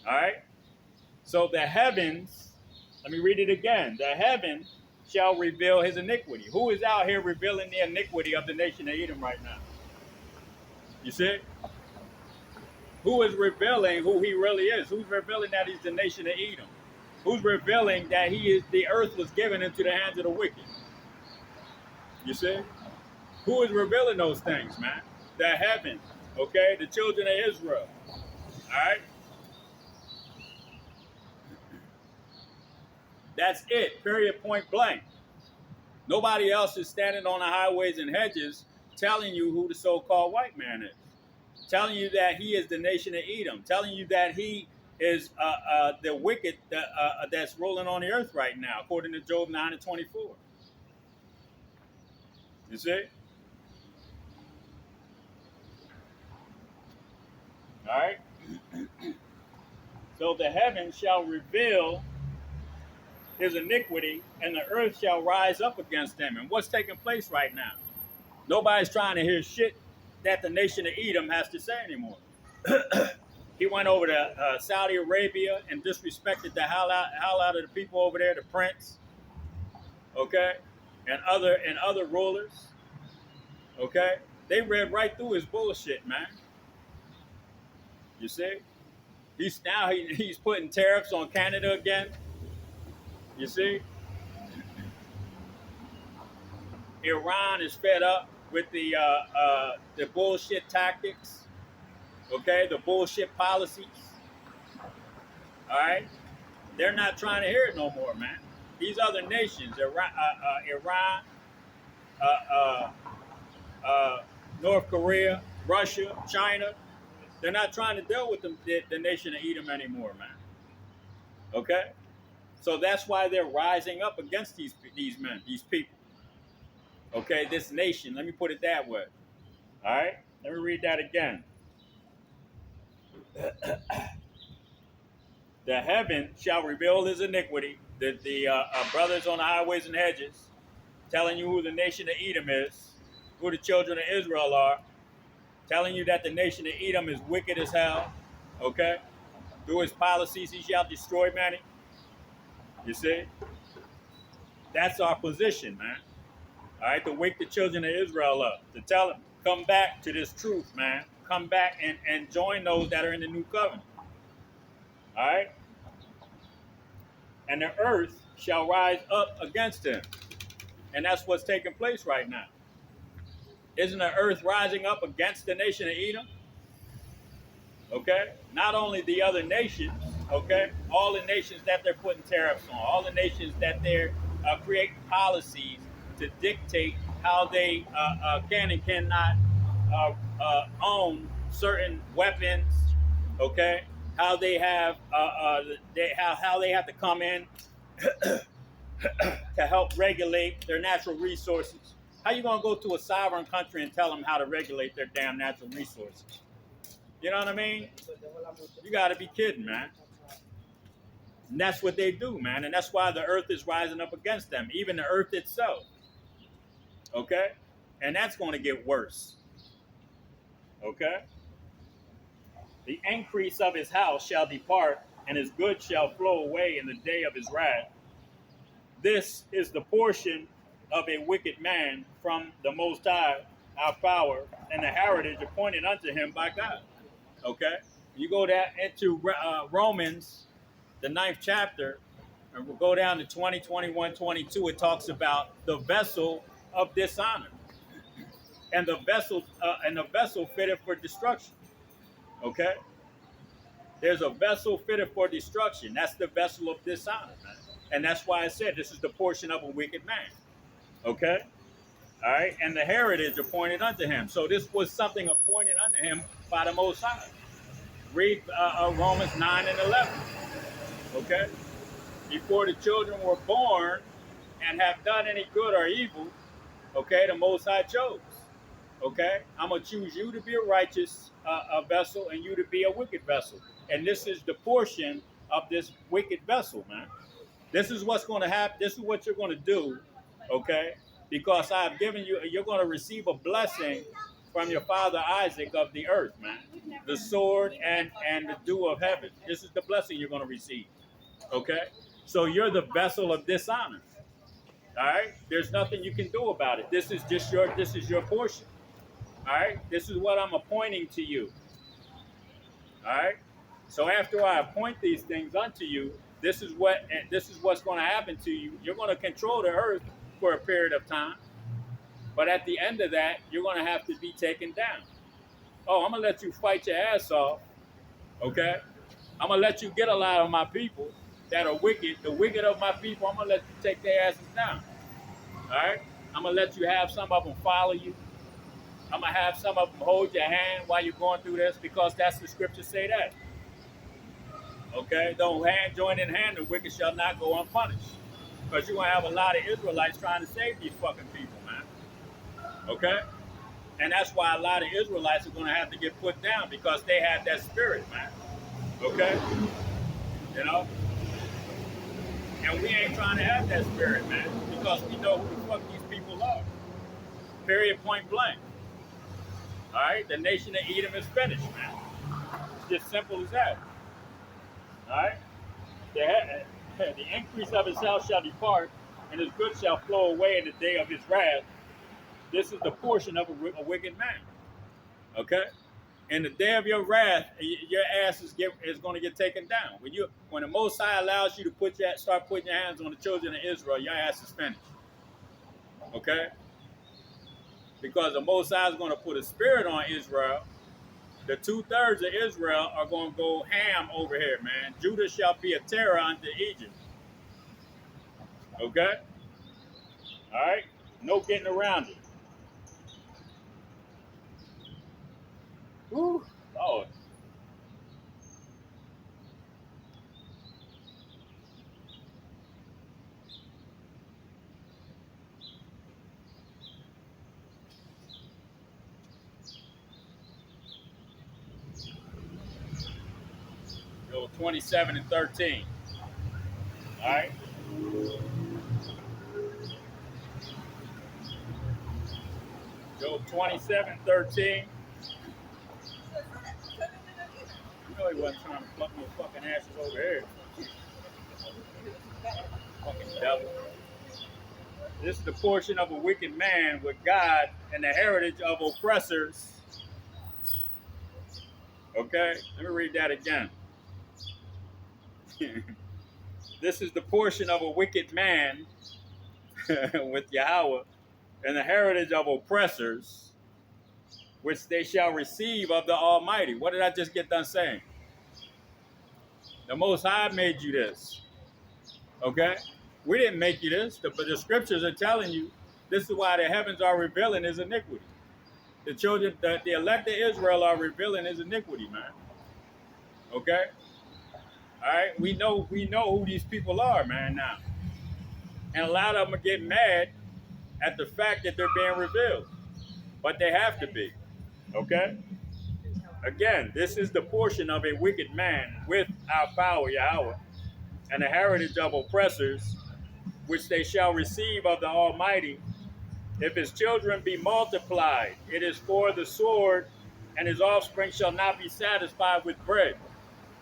All right? So the heavens, let me read it again. The heaven shall reveal his iniquity. Who is out here revealing the iniquity of the nation of Edom right now? You see? Who is revealing who he really is? Who's revealing that he's the nation of Edom? Who's revealing that the earth was given into the hands of the wicked? You see? Who is revealing those things, man? The heaven, okay? The children of Israel. All right? That's it, period, point blank. Nobody else is standing on the highways and hedges telling you who the so-called white man is. Telling you that he is the nation of Edom. Telling you that he is the wicked that's rolling on the earth right now, according to Job 9:24. You see? All right? So the heavens shall reveal his iniquity, and the earth shall rise up against them. And what's taking place right now? Nobody's trying to hear shit that the nation of Edom has to say anymore. He went over to Saudi Arabia and disrespected the hell out of the people over there, the prince, okay, and other rulers, okay. They read right through his bullshit, man. You see, he's putting tariffs on Canada again. You see, Iran is fed up with the bullshit tactics, okay, the bullshit policies. All right, they're not trying to hear it no more, man. These other nations, Iran, North Korea, Russia, China, they're not trying to deal with the nation of Edom anymore, man. Okay, so that's why they're rising up against these men, these people. Okay, this nation. Let me put it that way. All right, let me read that again. The heaven shall reveal his iniquity. The brothers on the highways and hedges, telling you who the nation of Edom is, who the children of Israel are, telling you that the nation of Edom is wicked as hell. Okay, through his policies he shall destroy many. You see, that's our position, man. All right, to wake the children of Israel up, to tell them, come back to this truth, man. Come back and join those that are in the new covenant. All right? And the earth shall rise up against him. And that's what's taking place right now. Isn't the earth rising up against the nation of Edom? Okay? Not only the other nations, okay? All the nations that they're putting tariffs on, all the nations that they're creating policies to dictate how they can and cannot own certain weapons, okay? How they have how they have to come in to help regulate their natural resources. How you gonna go to a sovereign country and tell them how to regulate their damn natural resources? You know what I mean? You gotta be kidding, man. And that's what they do, man. And that's why the earth is rising up against them, even the earth itself. Okay? And that's going to get worse. Okay? The increase of his house shall depart, and his goods shall flow away in the day of his wrath. This is the portion of a wicked man from the Most High, our power, and the heritage appointed unto him by God. Okay? You go down into Romans, the 9th chapter, and we'll go down to 20, 21, 22. It talks about the vessel of dishonor, and the vessel fitted for destruction. Okay? There's a vessel fitted for destruction. That's the vessel of dishonor, man. And that's why I said this is the portion of a wicked man. Okay? All right? And the heritage appointed unto him. So this was something appointed unto him by the Most High. Read Romans 9 and 11. Okay? Before the children were born and have done any good or evil, okay, the Most High chose. Okay? I'm going to choose you to be a righteous vessel and you to be a wicked vessel. And this is the portion of this wicked vessel, man. This is what's going to happen. This is what you're going to do, okay? Because I've given you, you're going to receive a blessing from your father Isaac of the earth, man. The sword and the dew of heaven. This is the blessing you're going to receive, okay? So you're the vessel of dishonor, all right? There's nothing you can do about it. This is your portion, all right? This is what I'm appointing to you, all right? So after I appoint these things unto you, this is what's going to happen to you. You're going to control the earth for a period of time, but at the end of that, you're going to have to be taken down. Oh, I'm going to let you fight your ass off, okay? I'm going to let you get a lot of my people that are wicked. The wicked of my people, I'm going to let you take their asses down, all right? I'm going to let you have some of them follow you. I'm going to have some of them hold your hand while you're going through this, because that's the scriptures say that. Okay, don't join in hand, the wicked shall not go unpunished. Because you're going to have a lot of Israelites trying to save these fucking people, man. Okay? And that's why a lot of Israelites are going to have to get put down, because they have that spirit, man. Okay? You know? And we ain't trying to have that spirit, man, because we know who the fuck these people are. Period, point blank. All right? The nation of Edom is finished, man. It's just simple as that. All right? The increase of his house shall depart, and his goods shall flow away in the day of his wrath. This is the portion of a wicked man. Okay? In the day of your wrath, your ass is going to get taken down. When the Most High allows you to start putting your hands on the children of Israel, your ass is finished. Okay? Because the Most High is going to put a spirit on Israel. The 2/3 of Israel are going to go ham over here, man. Judah shall be a terror unto Egypt. Okay? All right? No getting around it. Woo. Lord. Go 27 and 13. All right? Job 27:13. You know he wasn't trying to pluck no fucking ashes over here. Fucking devil. This is the portion of a wicked man with God and the heritage of oppressors. Okay? Let me read that again. This is the portion of a wicked man with Yahweh and the heritage of oppressors, which they shall receive of the Almighty. What did I just get done saying? The Most High made you this. Okay? We didn't make you this, but the scriptures are telling you this is why the heavens are revealing his iniquity. The children, the elect of Israel are revealing his iniquity, man. Okay? All right? We know who these people are, man, now. And a lot of them are getting mad at the fact that they're being revealed. But they have to be. Okay? Again, this is the portion of a wicked man with our power, Yahweh, and the heritage of oppressors, which they shall receive of the Almighty. If his children be multiplied, it is for the sword, and his offspring shall not be satisfied with bread.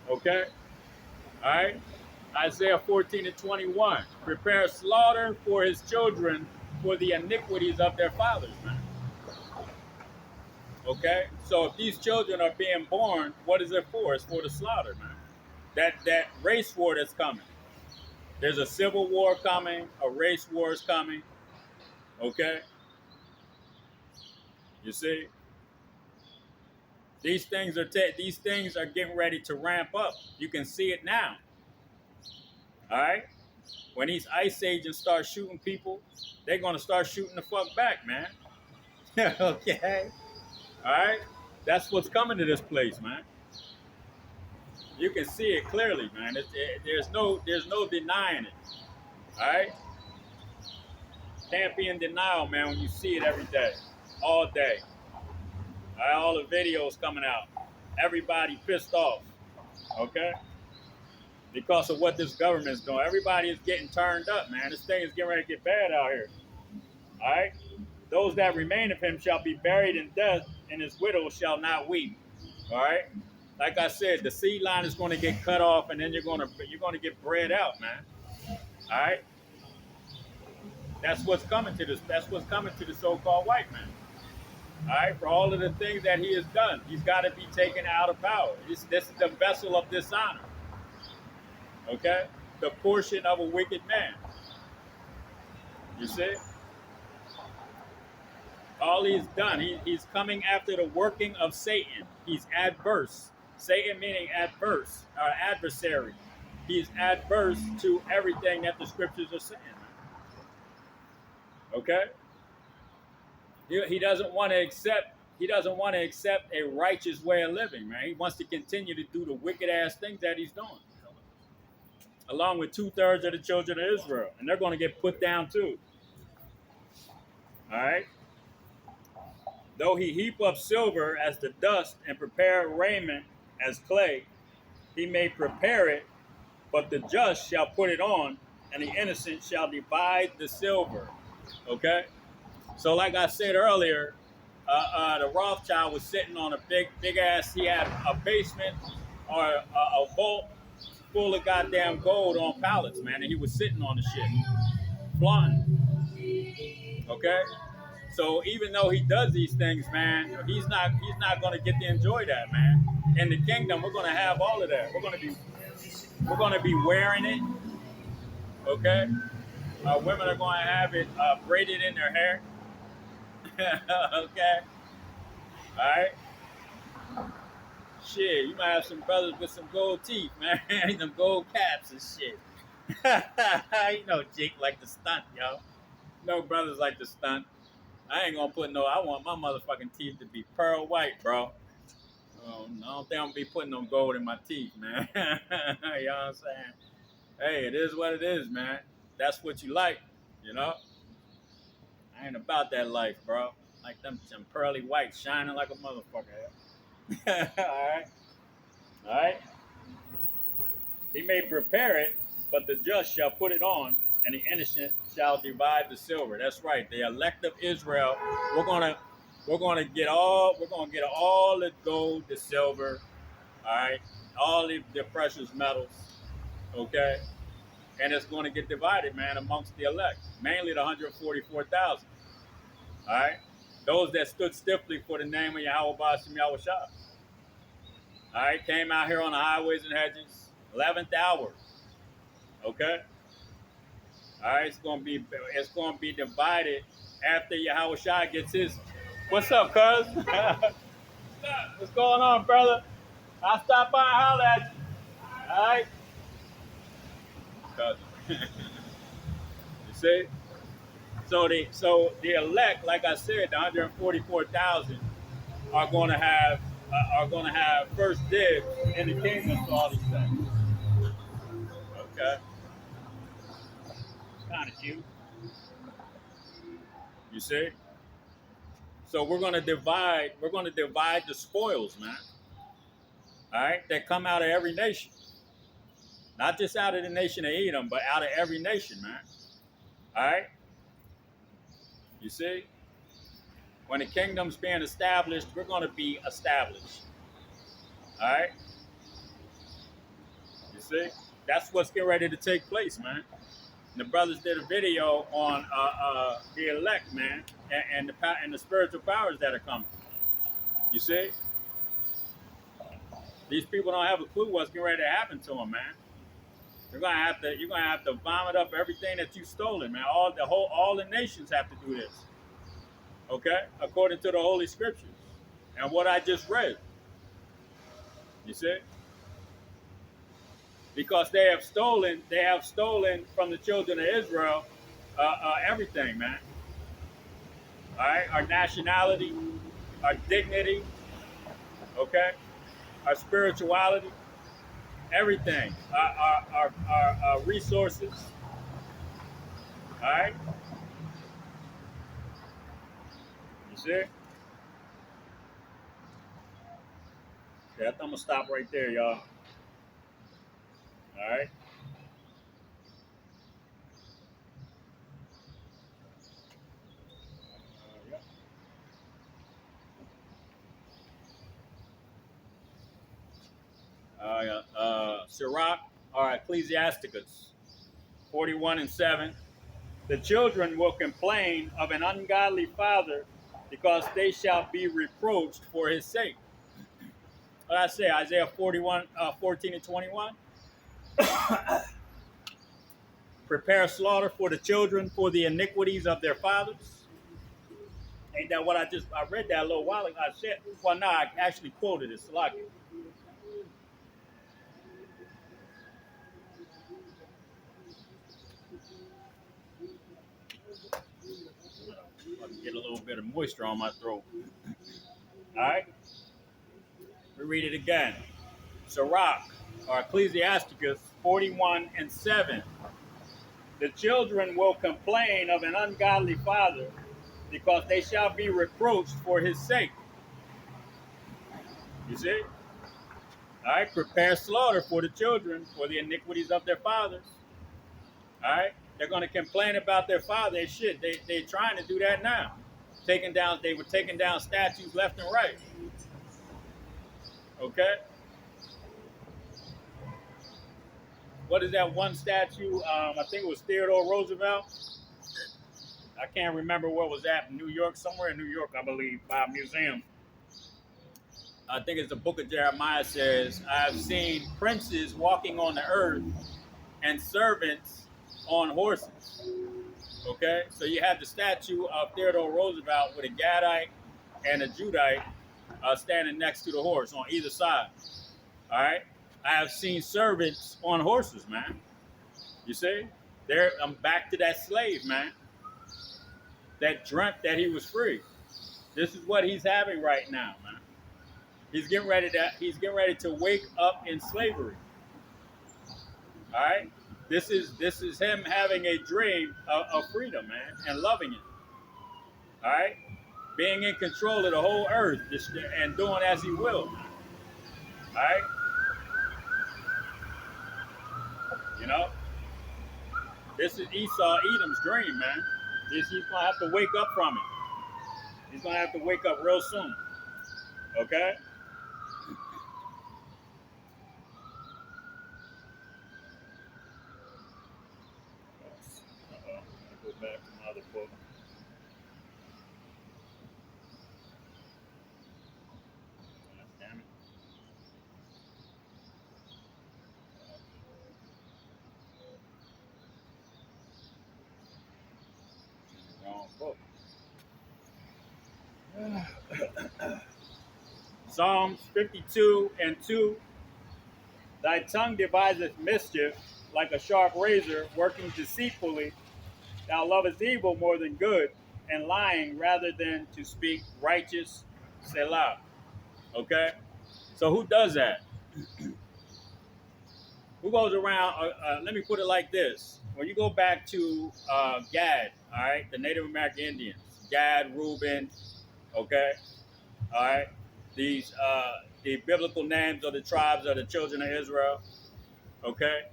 Okay? All right? Isaiah 14 and 21. Prepare slaughter for his children for the iniquities of their fathers, man. Okay? So if these children are being born, what is it for? It's for the slaughter, man. That race war that's coming. There's a civil war coming, a race war is coming. Okay? You see? These things are getting ready to ramp up. You can see it now. All right? When these ice agents start shooting people, they're gonna start shooting the fuck back, man. Okay? All right? That's what's coming to this place, man. You can see it clearly, man. There's no denying it. All right? Can't be in denial, man, when you see it every day, all day. All right? All the videos coming out. Everybody pissed off. Okay? Because of what this government is doing. Everybody is getting turned up, man. This thing is getting ready to get bad out here. All right? Those that remain of him shall be buried in death, and his widow shall not weep. All right? Like I said, the seed line is going to get cut off, and then you're going to get bred out, man. All right? That's what's coming to this. That's what's coming to the so-called white man. All right? For all of the things that he has done, he's got to be taken out of power. This is the vessel of dishonor. Okay? The portion of a wicked man. You see? All he's done, he's coming after the working of Satan. He's adverse. Satan meaning adverse, or adversary. He's adverse to everything that the scriptures are saying. Okay? He doesn't want to accept. He doesn't want to accept a righteous way of living, man. He wants to continue to do the wicked ass things that he's doing, along with 2/3 of the children of Israel, and they're going to get put down too. All right. Though he heap up silver as the dust and prepare raiment as clay, he may prepare it, but the just shall put it on, and the innocent shall divide the silver. Okay? So, like I said earlier, the Rothschild was sitting on a big ass, he had a basement or a vault full of goddamn gold on pallets, man, and he was sitting on the shit, flaunting. Okay? So even though he does these things, man, he's not going to get to enjoy that, man. In the kingdom, we're going to have all of that. We're going to be wearing it. Okay, women are going to have it braided in their hair. Okay, all right. Shit, you might have some brothers with some gold teeth, man, some gold caps and shit. You know, Jake like to stunt, yo. No brothers like to stunt. I ain't gonna put no. I want my motherfucking teeth to be pearl white, bro. I don't think I'm gonna be putting no gold in my teeth, man. You know what I'm saying? Hey, it is what it is, man. That's what you like, you know. I ain't about that life, bro. Like them some pearly white, shining like a motherfucker. All right, all right. He may prepare it, but the just shall put it on, and the innocent shall divide the silver. That's right. The elect of Israel, we're gonna get all the gold, the silver, all right, all the precious metals, okay, and it's going to get divided, man, amongst the elect, mainly the 144,000, all right, those that stood stiffly for the name of Yahweh Bashim Yahushua, all right, came out here on the highways and hedges, 11th hour, okay. All right, it's gonna be divided after Yahweh Shai gets his. What's up, cuz? What's going on, brother? I'll stop by and holler at you. All right, cuz. You see? So the elect, like I said, the 144,000 are gonna have first dibs in the kingdom to all these things. Okay, kind of cute. You see? So we're gonna divide the spoils, man. All right, that come out of every nation, not just out of the nation of Edom, but out of every nation, man. All right, you see, when the kingdom's being established, we're going to be established. All right, you see, that's what's getting ready to take place, man. And the brothers did a video on the elect, man, and the spiritual powers that are coming. You see, these people don't have a clue what's getting ready to happen to them, man. You're gonna have to vomit up everything that you've stolen, man. All the nations have to do this, okay? According to the Holy Scriptures and what I just read. You see, because they have stolen from the children of Israel everything, man. All right, our nationality, our dignity, okay, our spirituality, everything, our resources. All right, you see? Okay, I think I'm gonna stop right there, y'all. All right. Sirach or Ecclesiasticus 41 and 7. The children will complain of an ungodly father because they shall be reproached for his sake. What I say, Isaiah 41, 14 and 21. Prepare slaughter for the children for the iniquities of their fathers. Ain't that what I read that a little while ago? I said, well, no, I actually quoted it. Salaki. Get a little bit of moisture on my throat. All right. We read it again. Sirach or Ecclesiasticus 41 and 7. The children will complain of an ungodly father because they shall be reproached for his sake. You see? All right, prepare slaughter for the children for the iniquities of their fathers. All right, they're going to complain about their father. They're trying to do that now. They were taking down statues left and right. Okay? What is that one statue? I think it was Theodore Roosevelt. I can't remember what was that in New York, somewhere in New York, I believe, by a museum. I think it's the book of Jeremiah says, I've seen princes walking on the earth and servants on horses. Okay, so you have the statue of Theodore Roosevelt with a Gadite and a Judite standing next to the horse on either side. All right, I have seen servants on horses, man. You see, I'm back to that slave, man. That dreamt that he was free. This is what he's having right now, man. He's getting ready to wake up in slavery. All right, this is him having a dream of freedom, man, and loving it. All right, being in control of the whole earth and doing as he will. All right, you know, this is Esau Edom's dream, man. He's gonna have to wake up from it. He's gonna have to wake up real soon. Okay. Go back to my other book. Damn it. Wrong book. Psalms 52 and 2. Thy tongue deviseth mischief like a sharp razor, working deceitfully. Thou lovest evil more than good, and lying rather than to speak righteous. Selah. Okay? So who does that? Who goes around? Let me put it like this. When you go back to Gad, all right, the Native American Indians, Gad, Reuben, okay, all right, the biblical names of the tribes of the children of Israel, okay.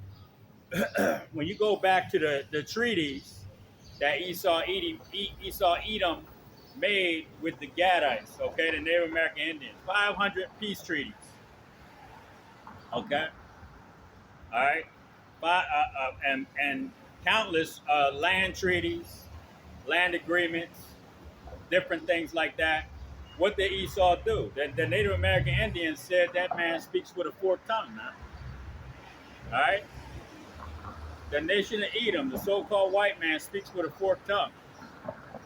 When you go back to the treaties that Esau Edom made with the Gadites, okay, the Native American Indians, 500 peace treaties, okay, all right, and countless land treaties, land agreements, different things like that What did Esau do? The Native American Indians said that man speaks with a forked tongue, man. All right? The nation of Edom, the so-called white man, speaks with a forked tongue.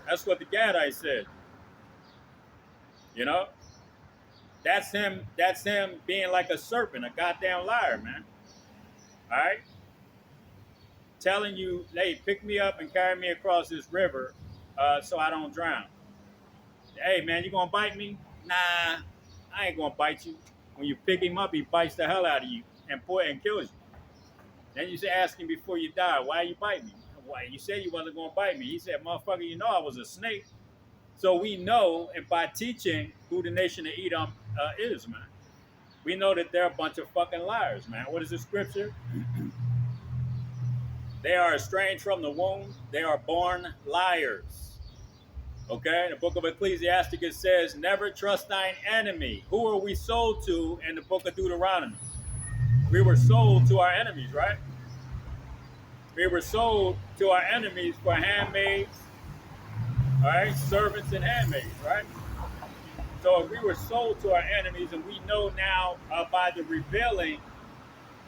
That's what the Gadites said. You know? That's him being like a serpent, a goddamn liar, man. All right? Telling you, hey, pick me up and carry me across this river so I don't drown. Hey, man, you gonna bite me? Nah, I ain't gonna bite you. When you pick him up, he bites the hell out of you and kills you. Then you say, ask him before you die, why you bite me? Why? You said you wasn't gonna bite me. He said, motherfucker, you know I was a snake. So we know, and by teaching who the nation of Edom is, man, we know that they're a bunch of fucking liars, man. What is the scripture? They are estranged from the womb. They are born liars. Okay? The book of Ecclesiasticus says, never trust thine enemy. Who are we sold to in the book of Deuteronomy? We were sold to our enemies, right? We were sold to our enemies for handmaids, all right? Servants and handmaids, right? So if we were sold to our enemies, and we know now by the revealing,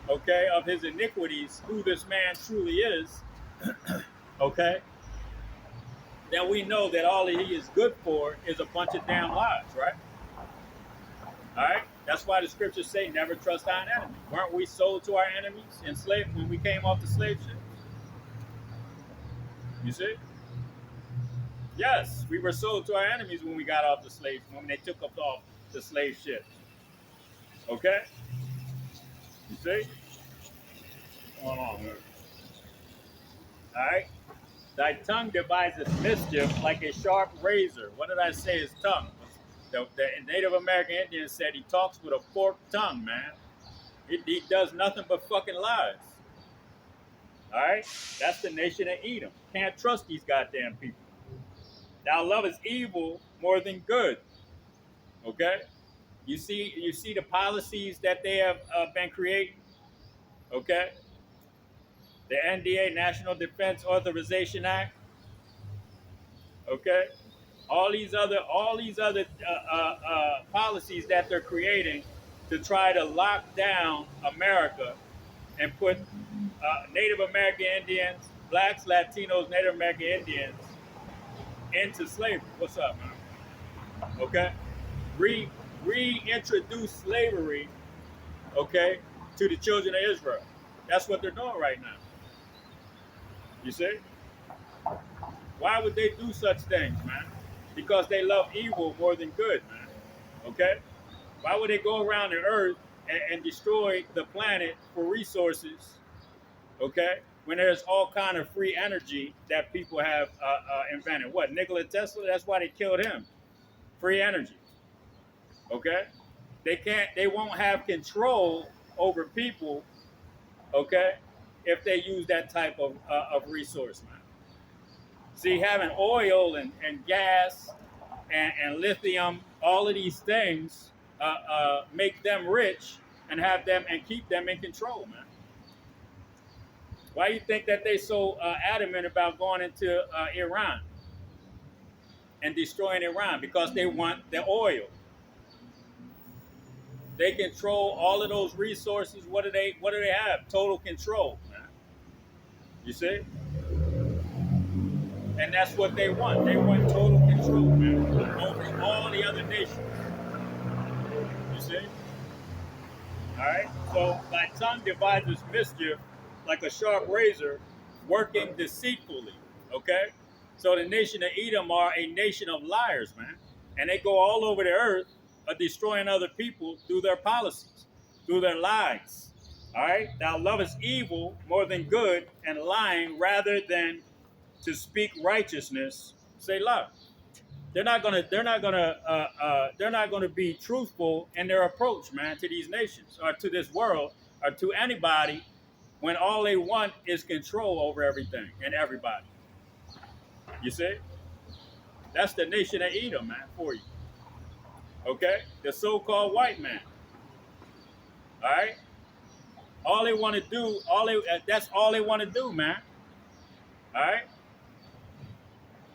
okay, of his iniquities, who this man truly is, okay, then we know that all that he is good for is a bunch of damn lies, right? All right? That's why the scriptures say, never trust thine enemy. Weren't we sold to our enemies, enslaved, when we came off the slave ship? You see? Yes, we were sold to our enemies when we got off the slave, when they took us off the slave ships. Okay? You see? What's going on here? All right? Thy tongue devises mischief like a sharp razor. What did I say his tongue? The Native American Indian said he talks with a forked tongue, man. He does nothing but fucking lies. All right? That's the nation of Edom. Can't trust these goddamn people. Thou lovest evil more than good. Okay? You see the policies that they have been creating. Okay? The NDA, National Defense Authorization Act. Okay? All these other policies that they're creating to try to lock down America and put Native American Indians, blacks, Latinos, Native American Indians into slavery. What's up, man? Okay? Reintroduce slavery, okay, to the children of Israel. That's what they're doing right now. You see? Why would they do such things, man? Because they love evil more than good, man. Okay? Why would they go around the earth and destroy the planet for resources, okay, when there's all kind of free energy that people have invented? What, Nikola Tesla? That's why they killed him. Free energy. Okay? They won't have control over people, okay, if they use that type of resource, man. See, having oil and gas and lithium, all of these things make them rich and have them and keep them in control, man. Why do you think that they so adamant about going into Iran and destroying Iran? Because they want the oil. They control all of those resources. What do they have? Total control, man. You see? And that's what they want. They want total control, man, over all the other nations. You see? All right? So thy tongue devises mischief like a sharp razor, working deceitfully. Okay? So the nation of Edom are a nation of liars, man. And they go all over the earth destroying other people through their policies, through their lies. All right? Thou lovest evil more than good, and lying rather than to speak righteousness. Say love. They're not gonna be truthful in their approach, man, to these nations or to this world or to anybody when all they want is control over everything and everybody. You see? That's the nation of Edom, man, for you. Okay? The so-called white man. All right? All they want to do, that's all they want to do, man. All right?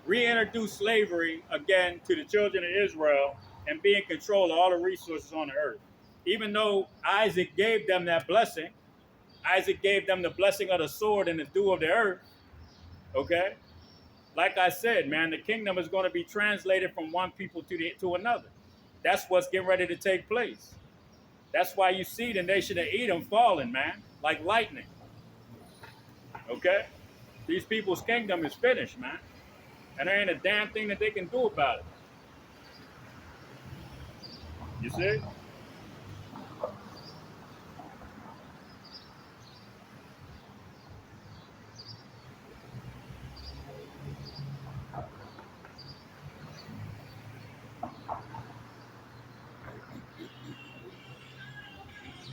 Reintroduce slavery again to the children of Israel and be in control of all the resources on the earth. Even though Isaac gave them that blessing, Isaac gave them the blessing of the sword and the dew of the earth. Okay, like I said, man, the kingdom is going to be translated from one people to another. That's what's getting ready to take place. That's why you see the nation of Edom falling, man, like lightning. Okay, these people's kingdom is finished, man, and there ain't a damn thing that they can do about it. You see?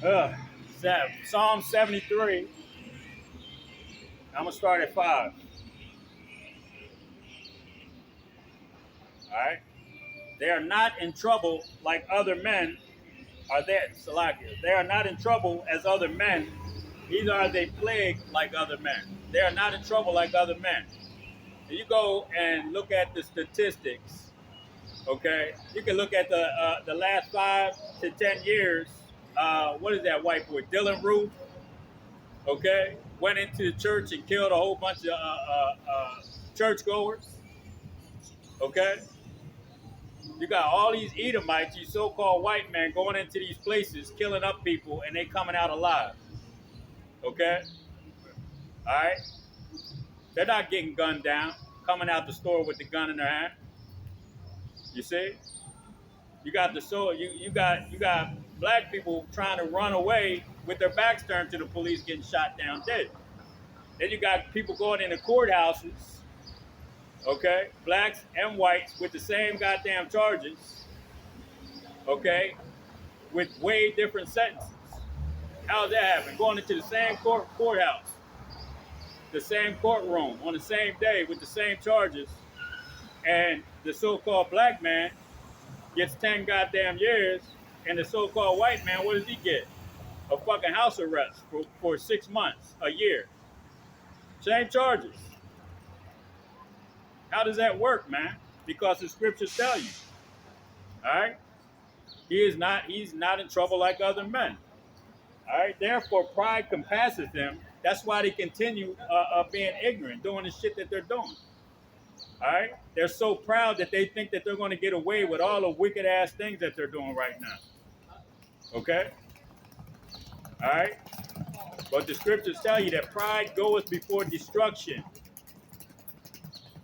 Uh, Psalm 73. I'm gonna start at 5. All right. They are not in trouble like other men are there. Salakia. They are not in trouble as other men, neither are they plagued like other men. They are not in trouble like other men. You go and look at the statistics. Okay, you can look at the last 5 to 10 years. What is that white boy, Dylan Roof? Okay, went into the church and killed a whole bunch of churchgoers. Okay, you got all these Edomites, these so-called white men, going into these places, killing up people, and they coming out alive. Okay, all right, they're not getting gunned down, coming out the store with the gun in their hand. You see, you got the you got black people trying to run away with their backs turned to the police, getting shot down dead. Then you got people going into courthouses, okay, blacks and whites with the same goddamn charges, okay, with way different sentences. How's that happen? Going into the same courthouse, the same courtroom on the same day with the same charges, and the so-called black man gets 10 goddamn years, and the so-called white man, what does he get? A fucking house arrest for 6 months, a year. Same charges. How does that work, man? Because the scriptures tell you. All right? He's not in trouble like other men. All right? Therefore, pride compasseth them. That's why they continue being ignorant, doing the shit that they're doing. All right? They're so proud that they think that they're going to get away with all the wicked ass things that they're doing right now. Okay? All right? But the scriptures tell you that pride goeth before destruction.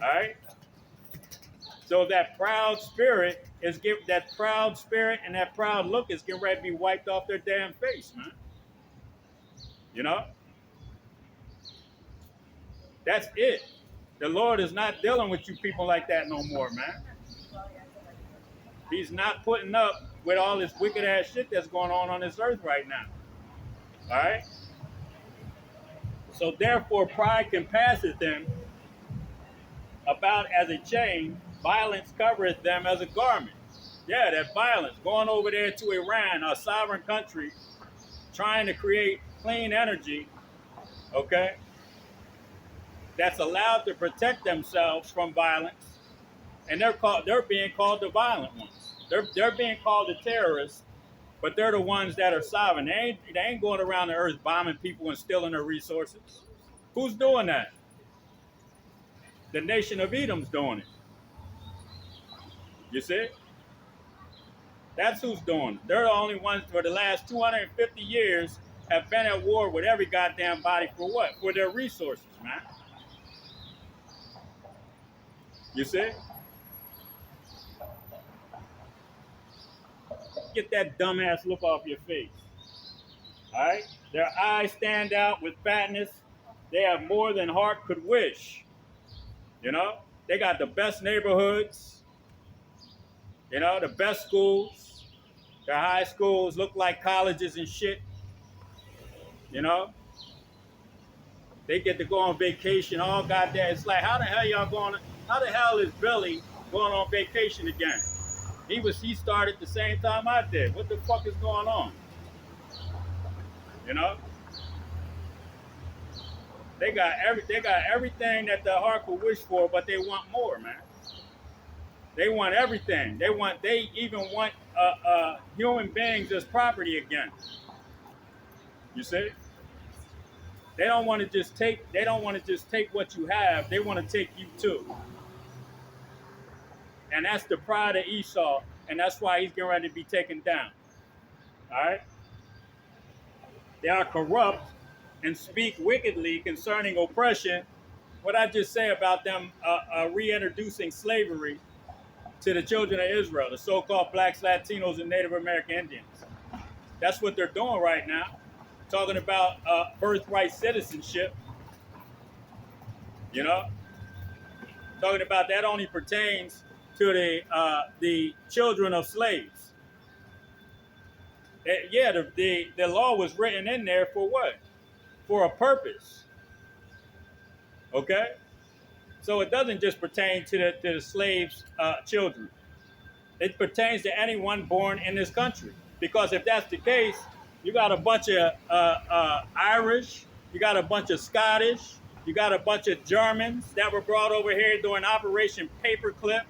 All right? So that proud spirit and that proud look is getting ready to be wiped off their damn face, man. You know? That's it. The Lord is not dealing with you people like that no more, man. He's not putting up with all this wicked ass shit that's going on this earth right now. All right? So therefore, pride compasseth them about as a chain, violence covereth them as a garment. Yeah, that violence, going over there to Iran, a sovereign country, trying to create clean energy, okay, that's allowed to protect themselves from violence, and they're being called the violent ones. They're being called the terrorists, but they're the ones that are sovereign. They ain't going around the earth bombing people and stealing their resources. Who's doing that? The nation of Edom's doing it. You see? That's who's doing it. They're the only ones for the last 250 years have been at war with every goddamn body for what? For their resources, man. You see? Get that dumbass look off your face. All right? Their eyes stand out with fatness. They have more than heart could wish. You know? They got the best neighborhoods. You know, the best schools. Their high schools look like colleges and shit. You know? They get to go on vacation all goddamn. It's like, how the hell is Billy going on vacation again? He started the same time I did. What the fuck is going on? You know? They got everything that the heart could wish for, but they want more, man. They want everything. They even want human beings as property again. You see? They don't want to just take. They don't want to just take what you have. They want to take you too. And that's the pride of Esau, and that's why he's getting ready to be taken down. All right? They are corrupt and speak wickedly concerning oppression. What I just say about them reintroducing slavery to the children of Israel, the so-called blacks, Latinos, and Native American Indians. That's what they're doing right now. Talking about birthright citizenship, you know, talking about that only pertains to the children of slaves. Yeah, the law was written in there for what? For a purpose. Okay, so it doesn't just pertain to the slaves' children. It pertains to anyone born in this country. Because if that's the case, you got a bunch of Irish, you got a bunch of Scottish, you got a bunch of Germans that were brought over here during Operation Paperclip,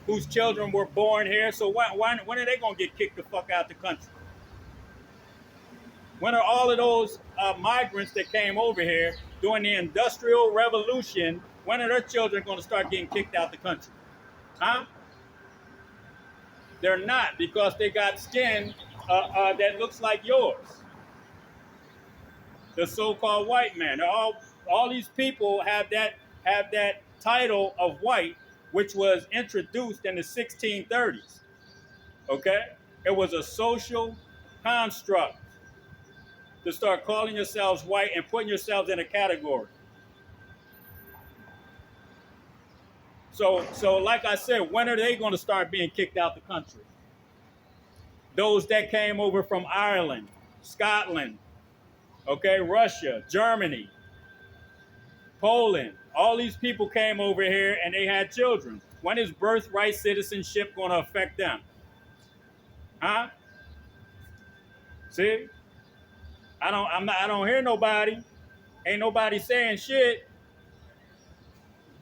whose children were born here. So when are they going to get kicked the fuck out the country? When are all of those migrants that came over here during the Industrial Revolution, when are their children going to start getting kicked out the country? Huh? They're not, because they got skin that looks like yours. The so-called white man. All these people have that title of white, which was introduced in the 1630s. Okay? It was a social construct to start calling yourselves white and putting yourselves in a category. So like I said, when are they going to start being kicked out the country? Those that came over from Ireland, Scotland, okay, Russia, Germany, Poland, all these people came over here and they had children. When is birthright citizenship going to affect them? Huh? See? I don't hear nobody. Ain't nobody saying shit.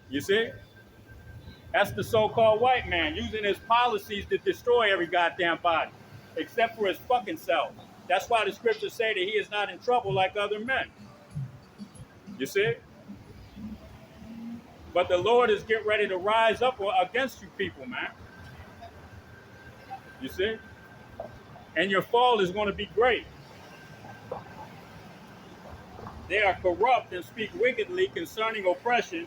You see? That's the so-called white man using his policies to destroy every goddamn body, except for his fucking self. That's why the scriptures say that he is not in trouble like other men. You see? But the Lord is getting ready to rise up against you people, man. You see? And your fall is going to be great. They are corrupt and speak wickedly concerning oppression.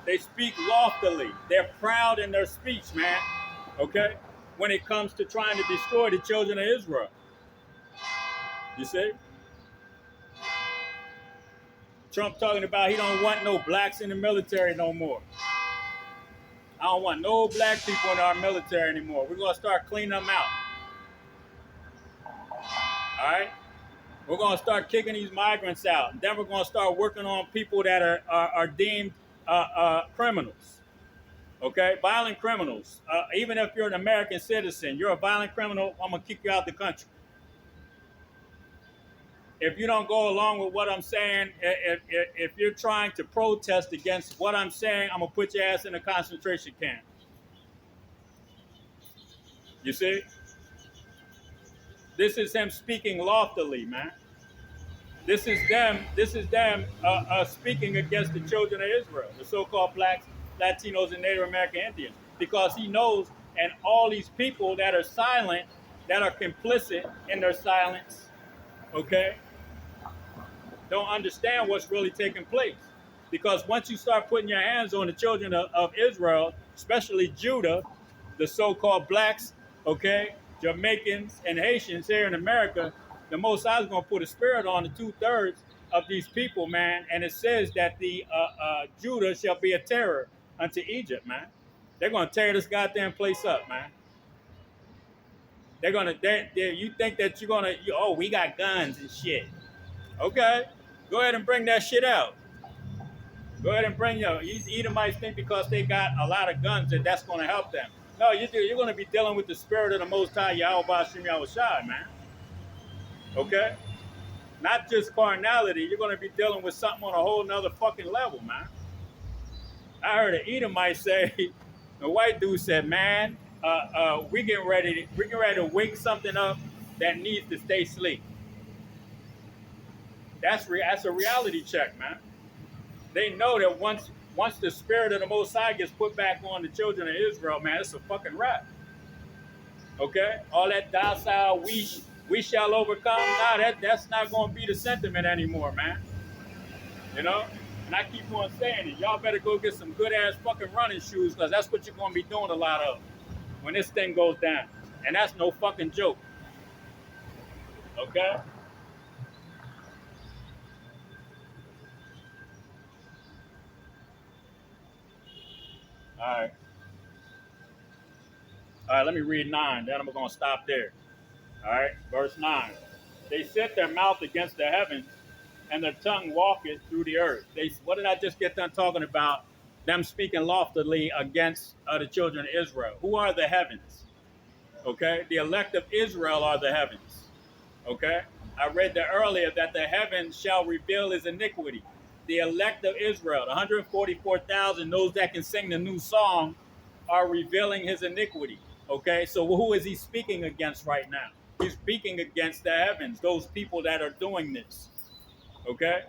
They speak loftily. They're proud in their speech, man. Okay? When it comes to trying to destroy the children of Israel. You see? Trump talking about he don't want no blacks in the military no more. I don't want no black people in our military anymore. We're going to start cleaning them out. All right? We're going to start kicking these migrants out. And then we're going to start working on people that are deemed criminals. Okay? Violent criminals. Even if you're an American citizen, you're a violent criminal, I'm going to kick you out the country. If you don't go along with what I'm saying, if you're trying to protest against what I'm saying, I'm going to put your ass in a concentration camp. You see? This is him speaking loftily, man. This is them speaking against the children of Israel, the so-called blacks, Latinos, and Native American Indians, because he knows, and all these people that are silent, that are complicit in their silence, okay, don't understand what's really taking place. Because once you start putting your hands on the children of Israel, especially Judah, the so-called blacks, okay, Jamaicans and Haitians here in America, the Most High is going to put a spirit on the 2/3 of these people, man. And it says that the Judah shall be a terror unto Egypt, man. They're going to tear this goddamn place up, man. They're going to, you think that you're going to, oh, we got guns and shit. Okay, go ahead and bring that shit out. Go ahead and bring these Edomites think because they got a lot of guns that that's going to help them. No, you're going to be dealing with the spirit of the Most High, Yahweh Ba'ashem Yahushai, man. Okay? Not just carnality. You're going to be dealing with something on a whole nother fucking level, man. I heard an Edomite say The white dude said, "Man, we getting ready to wake something up that needs to stay asleep." That's a reality check, man. They know that once the spirit of the Most High gets put back on the children of Israel, man, it's a fucking wrap. Okay, all that docile we shall overcome. Nah, that's not going to be the sentiment anymore, man. You know. And I keep on saying it. Y'all better go get some good ass fucking running shoes, because that's what you're going to be doing a lot of when this thing goes down. And that's no fucking joke. Okay? Alright. Alright, let me read 9. Then I'm going to stop there. Alright? Verse 9. They set their mouth against the heavens, and their tongue walketh through the earth. What did I just get done talking about? Them speaking loftily against the children of Israel. Who are the heavens? Okay? The elect of Israel are the heavens. Okay? I read that earlier, that the heavens shall reveal his iniquity. The elect of Israel, the 144,000, those that can sing the new song, are revealing his iniquity. Okay? So who is he speaking against right now? He's speaking against the heavens, those people that are doing this. Okay?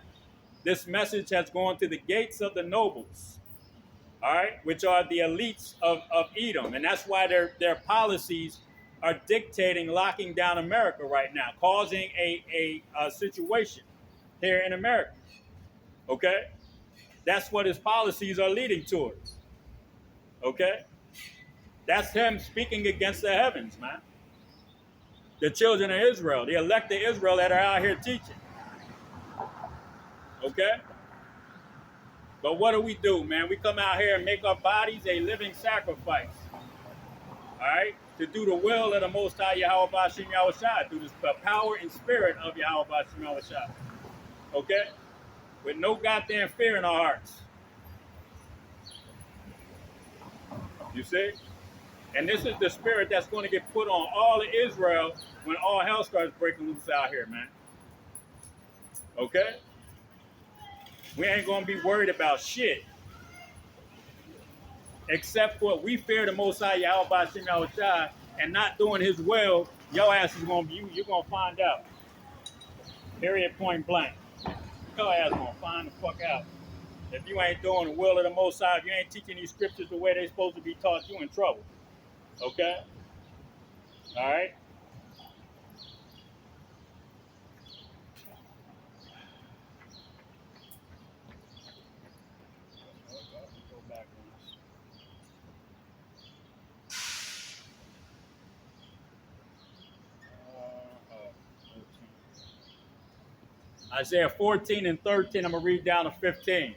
This message has gone to the gates of the nobles, all right, which are the elites of Edom. And that's why their policies are dictating locking down America right now, causing a situation here in America. Okay? That's what his policies are leading towards. Okay? That's him speaking against the heavens, man. The children of Israel, the elect of Israel that are out here teaching. Okay? But what do, man? We come out here and make our bodies a living sacrifice. All right? To do the will of the Most High Yahweh Bashim Yahushua, through the power and spirit of Yahweh Bashim Yahushua. Okay? With no goddamn fear in our hearts. You see? And this is the spirit that's going to get put on all of Israel when all hell starts breaking loose out here, man. Okay? We ain't going to be worried about shit. Except for we fear the Most High Yahweh Bashim Yahushua, and not doing his will, your ass is going to be, you're going to find out. Period, point blank. Your ass going to find the fuck out. If you ain't doing the will of the Most High, if you ain't teaching these scriptures the way they're supposed to be taught, you in trouble. Okay? All right? Isaiah 14 and 13, I'm going to read down to 15.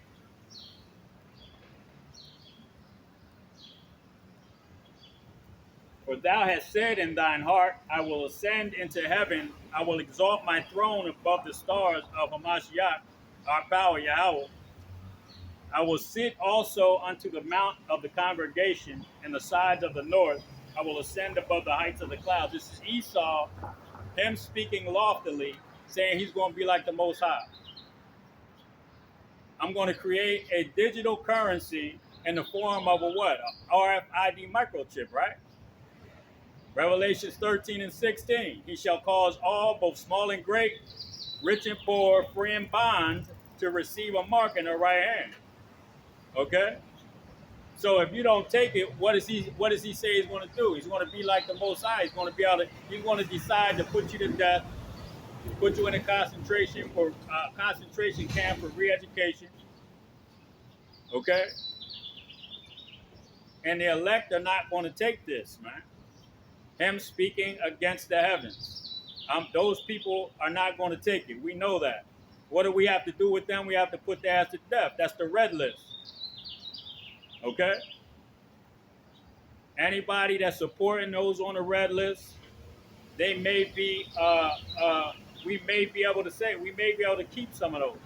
For thou hast said in thine heart, I will ascend into heaven, I will exalt my throne above the stars of Hamashiach, our power Yahweh. I will sit also unto the mount of the congregation in the sides of the north. I will ascend above the heights of the clouds. This is Esau, him speaking loftily, saying he's going to be like the Most High. I'm going to create a digital currency in the form of a what? A RFID microchip, right? Revelations 13 and 16. He shall cause all, both small and great, rich and poor, free and bond, to receive a mark in their right hand. Okay? So if you don't take it, what does he say he's going to do? He's going to be like the Most High. He's going to he's going to decide to put you to death, put you in a concentration camp for re-education. Okay? And the elect are not going to take this, man. Him speaking against the heavens. Those people are not going to take it. We know that. What do we have to do with them? We have to put their ass to death. That's the red list. Okay? Anybody that's supporting those on the red list, they may be, we may be able to keep some of those.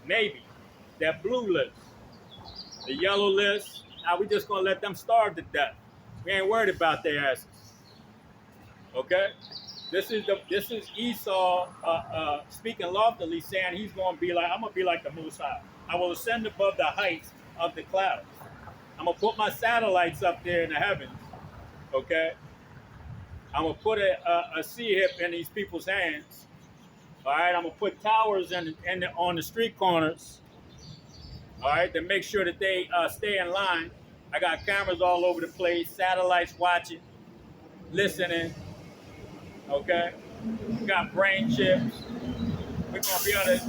Maybe. That blue list. The yellow list, now we just going to let them starve to death. We ain't worried about their asses. Okay? This is Esau speaking loftily, saying I'm going to be like the Most High. I will ascend above the heights of the clouds. I'm gonna put my satellites up there in the heavens. Okay. I'm gonna put a sea hip in these people's hands. All right. I'm gonna put towers on the street corners. All right, to make sure that they stay in line. I got cameras all over the place, satellites watching, listening. Okay. We got brain chips. We're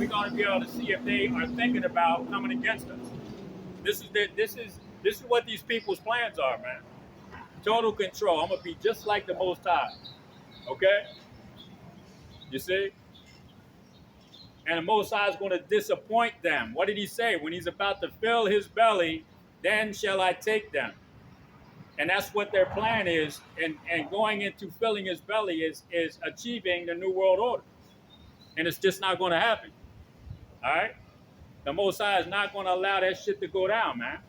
gonna be able to see if they are thinking about coming against us. This is what these people's plans are, man. Total control. I'm gonna be just like the Most High. Okay, you see. And the Most High is going to disappoint them. What did he say? When he's about to fill his belly, then shall I take them. And that's what their plan is. And going into filling his belly is achieving the New World Order. And it's just not going to happen. All right? The Most High is not going to allow that shit to go down, man.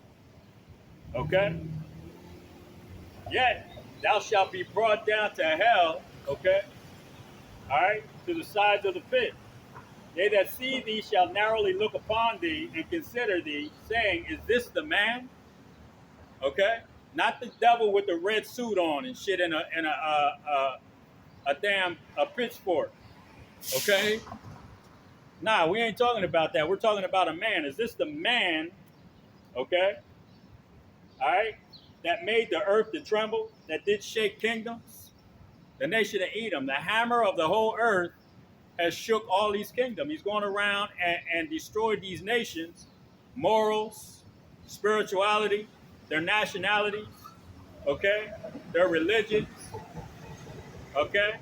Okay? Yet, thou shalt be brought down to hell. Okay? All right? To the sides of the pit. They that see thee shall narrowly look upon thee and consider thee, saying, is this the man? Okay? Not the devil with the red suit on and shit in a damn pitchfork. Okay? Nah, we ain't talking about that. We're talking about a man. Is this the man, okay? All right? That made the earth to tremble, that did shake kingdoms? The nation of Edom, the hammer of the whole earth, has shook all these kingdoms. He's gone around and destroyed these nations, morals, spirituality, their nationalities, okay, their religions, okay.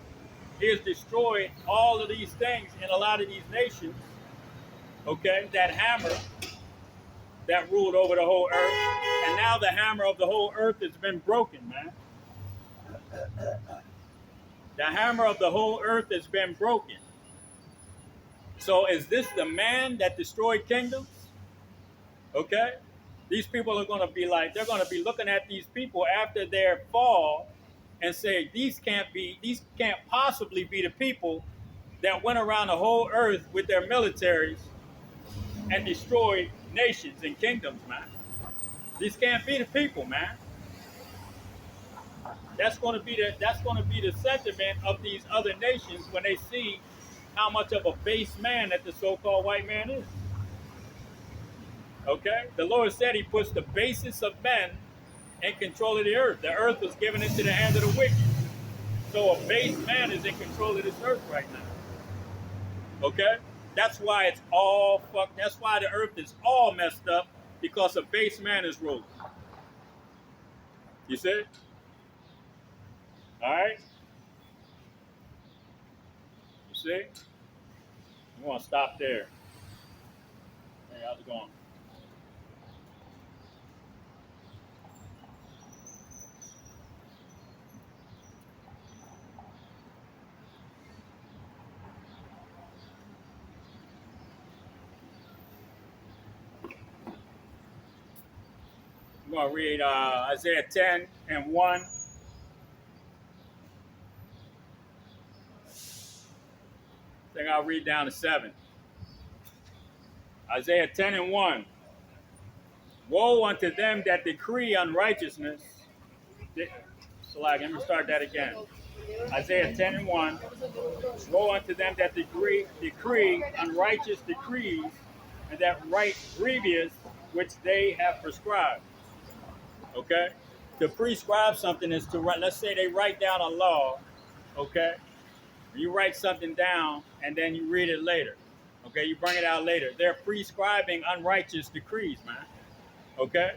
He has destroyed all of these things in a lot of these nations, okay, that hammer that ruled over the whole earth. And now the hammer of the whole earth has been broken, man. The hammer of the whole earth has been broken. So is this the man that destroyed kingdoms? Okay? These people are going to be like, they're going to be looking at these people after their fall and say, these can't possibly be the people that went around the whole earth with their militaries and destroyed nations and kingdoms, man. These can't be the people, man. That's going to be the sentiment of these other nations when they see how much of a base man that the so-called white man is. Okay? The Lord said he puts the basis of men in control of the earth. The earth was given into the hands of the wicked. So a base man is in control of this earth right now. Okay? That's why it's all fucked. That's why the earth is all messed up, because a base man is ruling. You see? All right? You see? I'm going to stop there. Hey, how's it going? I'm going to read Isaiah 10 and 1. I think I'll read down to 7. Isaiah 10 and 1. Woe unto them that decree unrighteousness. Let me start that again. Isaiah 10 and 1. Woe unto them that decree unrighteous decrees, and that write grievous which they have prescribed. Okay? To prescribe something is to write. Let's say they write down a law. Okay? You write something down and then you read it later. Okay? You bring it out later. They're prescribing unrighteous decrees, man. Okay?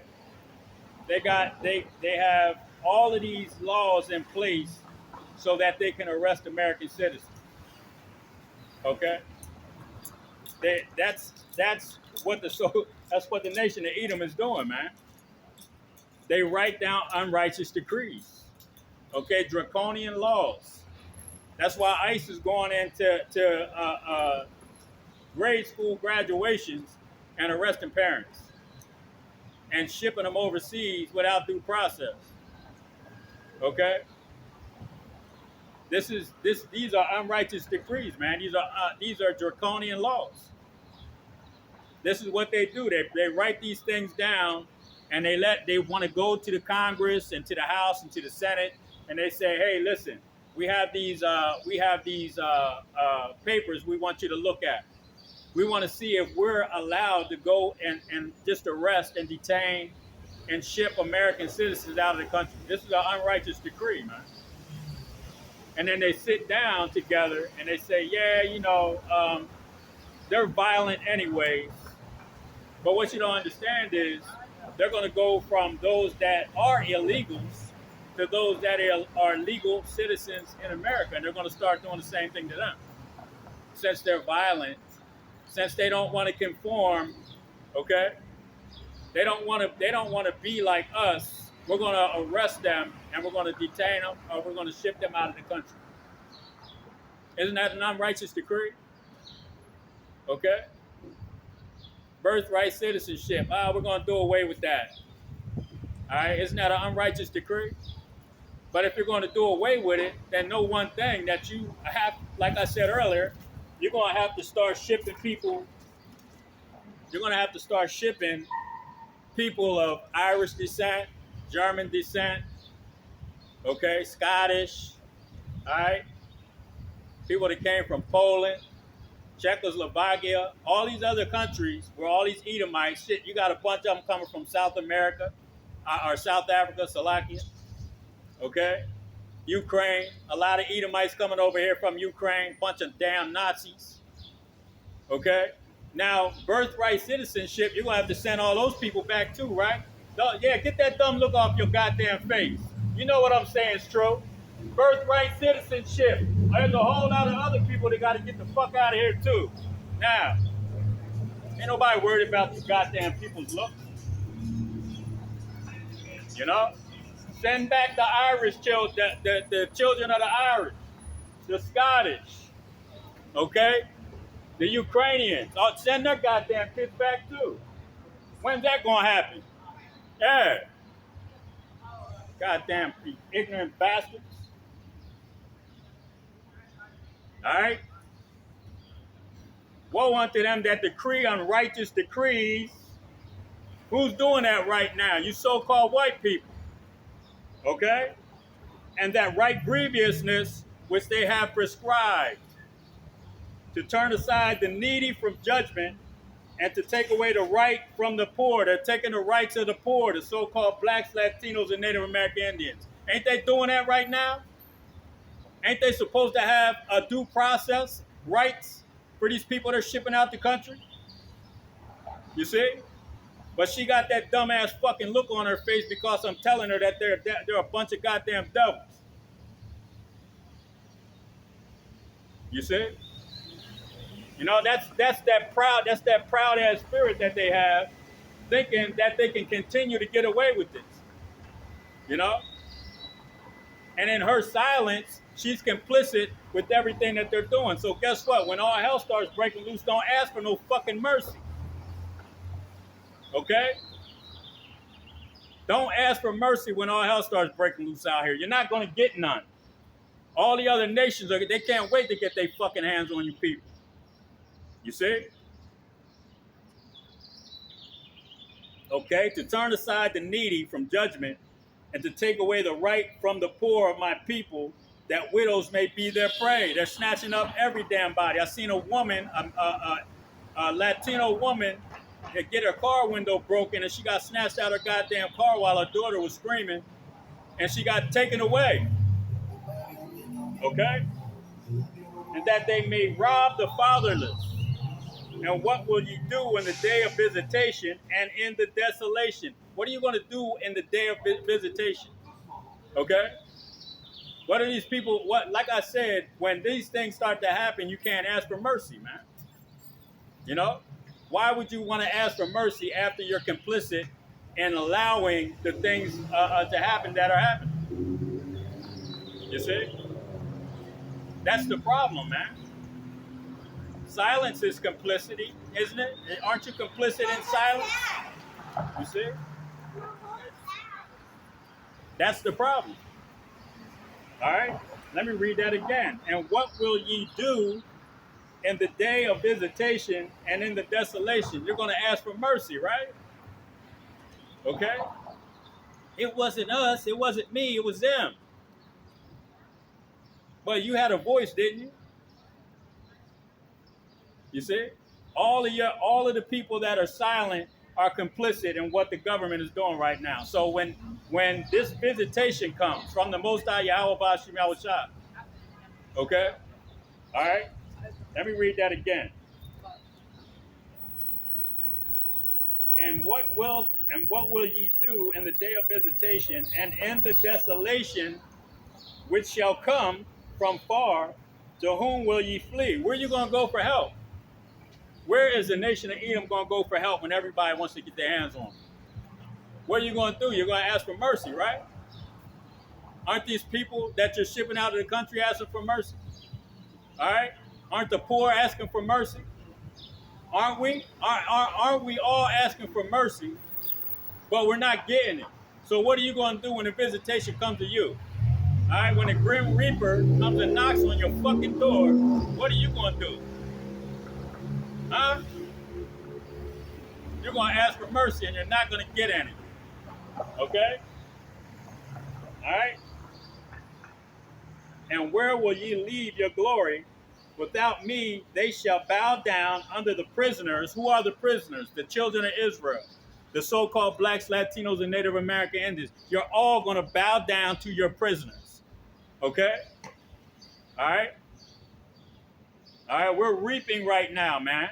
They have all of these laws in place so that they can arrest American citizens. Okay? That's what the nation of Edom is doing, man. They write down unrighteous decrees. Okay, draconian laws. That's why ICE is going into grade school graduations and arresting parents and shipping them overseas without due process. Okay? These are unrighteous decrees, man. These are draconian laws. This is what they do. They write these things down and they want to go to the Congress and to the House and to the Senate, and they say, hey, listen, we have these papers we want you to look at. We want to see if we're allowed to go and just arrest and detain and ship American citizens out of the country. This is an unrighteous decree, man. And then they sit down together and they say, yeah, they're violent anyways. But what you don't understand is they're going to go from those that are illegals to those that are legal citizens in America. And they're going to start doing the same thing to them. Since they're violent, since they don't want to conform, okay? They don't want to be like us. We're going to arrest them and we're going to detain them or we're going to ship them out of the country. Isn't that an unrighteous decree? Okay? Birthright citizenship. We're going to do away with that. All right? Isn't that an unrighteous decree? But if you're going to do away with it, then know one thing that you have, like I said earlier, you're going to have to start shipping people. You're going to have to start shipping people of Irish descent, German descent, okay, Scottish, all right, people that came from Poland, Czechoslovakia, all these other countries where all these Edomites, shit, you got a bunch of them coming from South America, or South Africa, Slovakia, okay, Ukraine, a lot of Edomites coming over here from Ukraine, bunch of damn Nazis, okay. Now, birthright citizenship, you're going to have to send all those people back too, right? Yeah, get that dumb look off your goddamn face. You know what I'm saying, Stro. Birthright citizenship. There's a whole lot of other people that got to get the fuck out of here too. Now, ain't nobody worried about the goddamn people's look. You know? Send back the Irish children, the children of the Irish, the Scottish, okay? The Ukrainians. Send their goddamn kids back too. When's that going to happen? Yeah. Goddamn ignorant bastards. All right? Woe unto them that decree unrighteous decrees. Who's doing that right now? You so-called white people. Okay? And that right grievousness which they have prescribed, to turn aside the needy from judgment and to take away the right from the poor. They're taking the rights of the poor, the so-called blacks, Latinos, and Native American Indians. Ain't they doing that right now? Ain't they supposed to have a due process, rights for these people they're shipping out the country? You see? But she got that dumbass fucking look on her face because I'm telling her that they're a bunch of goddamn devils. You see? You know, that's that proud ass spirit that they have, thinking that they can continue to get away with this. You know? And in her silence, she's complicit with everything that they're doing. So guess what? When all hell starts breaking loose, don't ask for no fucking mercy. Okay? Don't ask for mercy when all hell starts breaking loose out here. You're not going to get none. All the other nations, they can't wait to get their fucking hands on you people. You see? Okay, to turn aside the needy from judgment and to take away the right from the poor of my people, that widows may be their prey. They're snatching up every damn body. I seen a woman, a Latino woman, get her car window broken and she got snatched out of her goddamn car while her daughter was screaming and she got taken away. Okay? And that they may rob the fatherless. And what will you do in the day of visitation and in the desolation? What are you going to do in the day of visitation? Okay? What are these people, like I said, when these things start to happen, you can't ask for mercy, man. You know? Why would you want to ask for mercy after you're complicit in allowing the things to happen that are happening? You see? That's the problem, man. Silence is complicity, isn't it? Aren't you complicit in silence? You see? That's the problem. All right? Let me read that again. And what will ye do in the day of visitation and in the desolation? You're going to ask for mercy, right? Okay? It wasn't us. It wasn't me. It was them. But you had a voice, didn't you? You see? All of the people that are silent are complicit in what the government is doing right now. So when this visitation comes from the Most High Yahweh Bashim Yahushua, okay? All right? Let me read that again. And what will ye do in the day of visitation and in the desolation which shall come from far? To whom will ye flee? Where are you going to go for help? Where is the nation of Edom going to go for help when everybody wants to get their hands on them? What are you going to do? You're going to ask for mercy, right? Aren't these people that you're shipping out of the country asking for mercy? All right? Aren't the poor asking for mercy? Aren't we? Aren't we all asking for mercy, but we're not getting it? So what are you going to do when the visitation comes to you? All right? When the Grim Reaper comes and knocks on your fucking door, what are you going to do? Huh? You're going to ask for mercy and you're not going to get any. Okay? All right? And where will ye leave your glory? Without me, they shall bow down under the prisoners. Who are the prisoners? The children of Israel, the so-called blacks, Latinos, and Native American Indians. You're all going to bow down to your prisoners. Okay? All right? All right, we're reaping right now, man.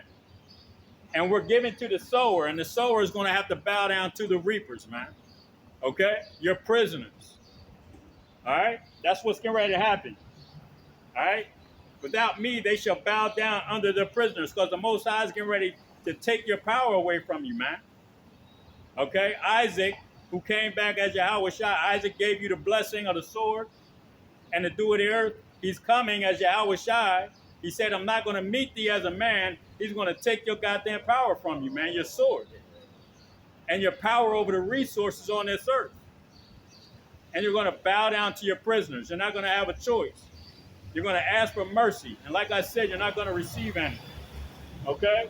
And we're giving to the sower, and the sower is going to have to bow down to the reapers, man. Okay? You're prisoners. All right? That's what's getting ready to happen. All right? Without me, they shall bow down under the prisoners, because the Most High is getting ready to take your power away from you, man. Okay? Isaac, who came back as Yahweh Shai, Isaac gave you the blessing of the sword and the dew of the earth. He's coming as Yahweh Shai. He said, I'm not going to meet thee as a man. He's going to take your goddamn power from you, man, your sword. And your power over the resources on this earth. And you're going to bow down to your prisoners. You're not going to have a choice. You're going to ask for mercy. And like I said, you're not going to receive any. Okay?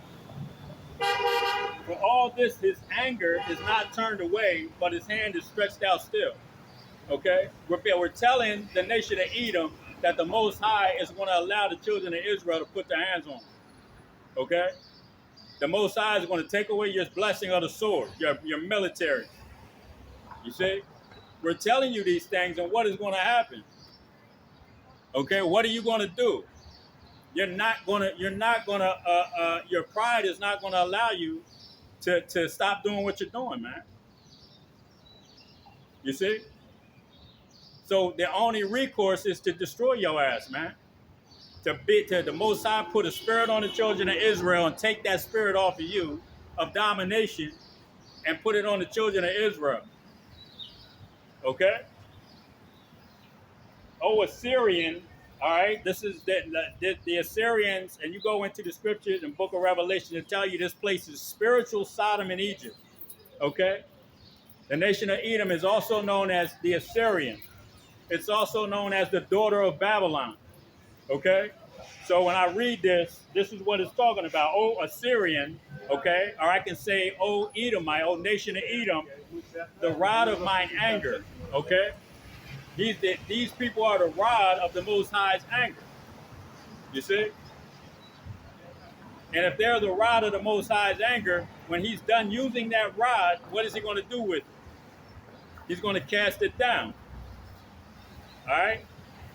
For all this, his anger is not turned away, but his hand is stretched out still. Okay? We're telling the nation of Edom that the Most High is going to allow the children of Israel to put their hands on them. Okay? The Most High is going to take away your blessing of the sword, your military. You see? We're telling you these things, and what is going to happen? Okay, what are you going to do? Your pride is not going to allow you to stop doing what you're doing, man. You see? So the only recourse is to destroy your ass, man. To the Most High put a spirit on the children of Israel and take that spirit off of you of domination and put it on the children of Israel. Okay? Oh, Assyrian. All right, this is the Assyrians, and you go into the scriptures and Book of Revelation to tell you this place is spiritual Sodom and Egypt. Okay, the nation of Edom is also known as the Assyrian. It's also known as the daughter of Babylon. Okay, so when I read this is what it's talking about. Oh, Assyrian. Okay, or I can say, oh, Edomite, oh, nation of Edom, the rod of mine anger. Okay. These people are the rod of the Most High's anger. You see? And if they're the rod of the Most High's anger, when he's done using that rod, what is he going to do with it? He's going to cast it down. All right?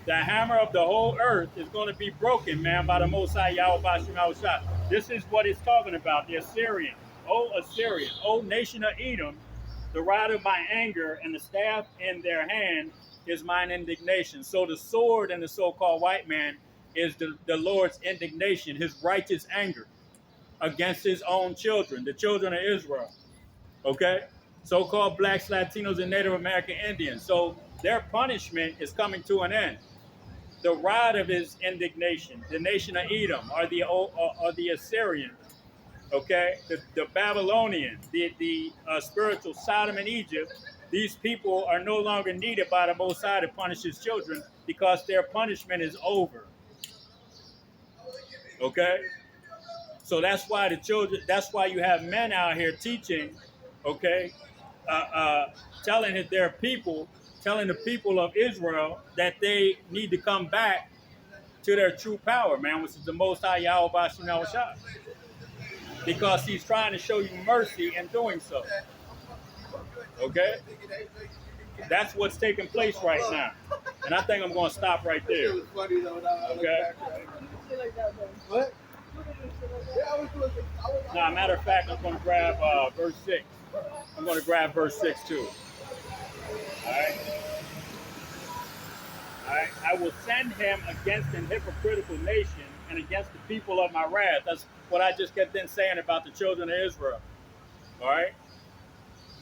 The hammer of the whole earth is going to be broken, man, by the Most High Yahweh Bashim Yahushua. This is what it's talking about, the Assyrian. O Assyrian, O nation of Edom, the rod of my anger and the staff in their hand is mine indignation. So the sword and the so-called white man is the Lord's indignation, his righteous anger against his own children, the children of Israel. Okay? So-called blacks, Latinos, and Native American Indians. So their punishment is coming to an end. The rod of his indignation, the nation of Edom, or the Assyrian, okay? The Babylonian, the spiritual Sodom and Egypt. These people are no longer needed by the Most High to punish his children because their punishment is over. Okay? So that's why that's why you have men out here teaching, okay, their people, telling the people of Israel that they need to come back to their true power, man, which is the Most High Yahweh Bashim Yahushua, because He's trying to show you mercy in doing so. Okay, that's what's taking place right now, and I think I'm going to stop right there. Okay. What? Now, matter of fact, I'm going to grab verse 6. I'm going to grab verse 6 too. All right. All right. I will send him against an hypocritical nation and against the people of my wrath. That's what I just kept then saying about the children of Israel. All right.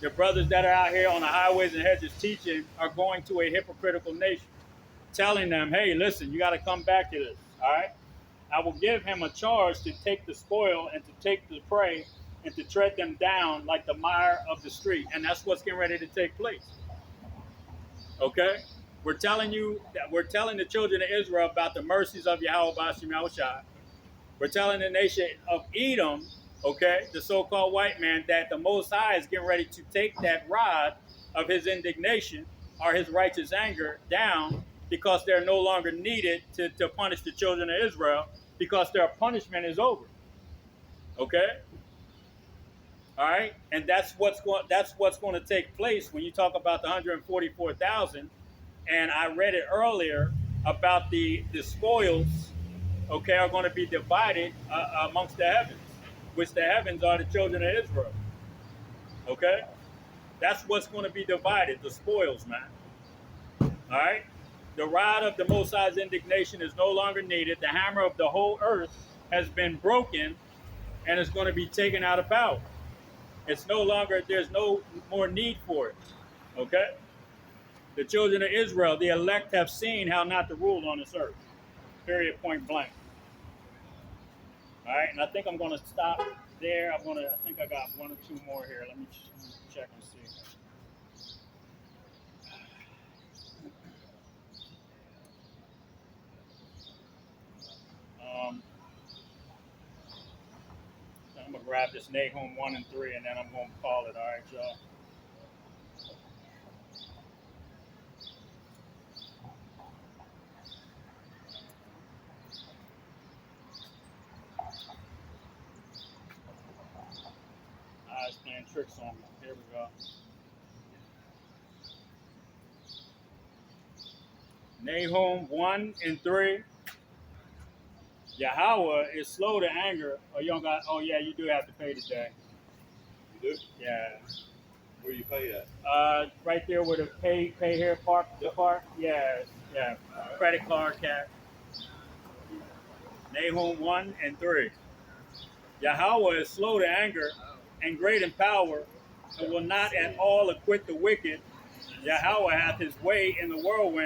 The brothers that are out here on the highways and hedges teaching are going to a hypocritical nation, telling them, hey, listen, you got to come back to this. All right. I will give him a charge to take the spoil and to take the prey and to tread them down like the mire of the street. And that's what's getting ready to take place. Okay? We're telling the children of Israel about the mercies of Yahweh Bashim Yahushua. We're telling the nation of Edom, okay, the so-called white man, that the Most High is getting ready to take that rod of his indignation or his righteous anger down, because they're no longer needed to punish the children of Israel, because their punishment is over. Okay? All right? And that's what's going to take place when you talk about the 144,000. And I read it earlier about the spoils, okay, are going to be divided amongst the heavens, which the heavens are the children of Israel. Okay? That's what's going to be divided, the spoils, man. All right? The rod of the Most High's indignation is no longer needed. The hammer of the whole earth has been broken and is going to be taken out of power. It's no longer, there's no more need for it. Okay? The children of Israel, the elect, have seen how not to rule on this earth. Period, point blank. All right, and I think I'm going to stop there. I think I got one or two more here. Let me check and see. I'm going to grab this Nahum 1 and 3, and then I'm going to call it. All right, y'all. It's playing tricks on me. Here we go. Nahum 1 and 3. Yahweh is slow to anger. Oh, you don't got. Oh, yeah, you do have to pay today. You do? Yeah. Where you pay at? Right there where the pay here park. The park. Yeah. Credit card, cash. Nahum 1 and 3. Yahweh is slow to anger and great in power, and will not at all acquit the wicked. Yahweh hath his way in the whirlwind.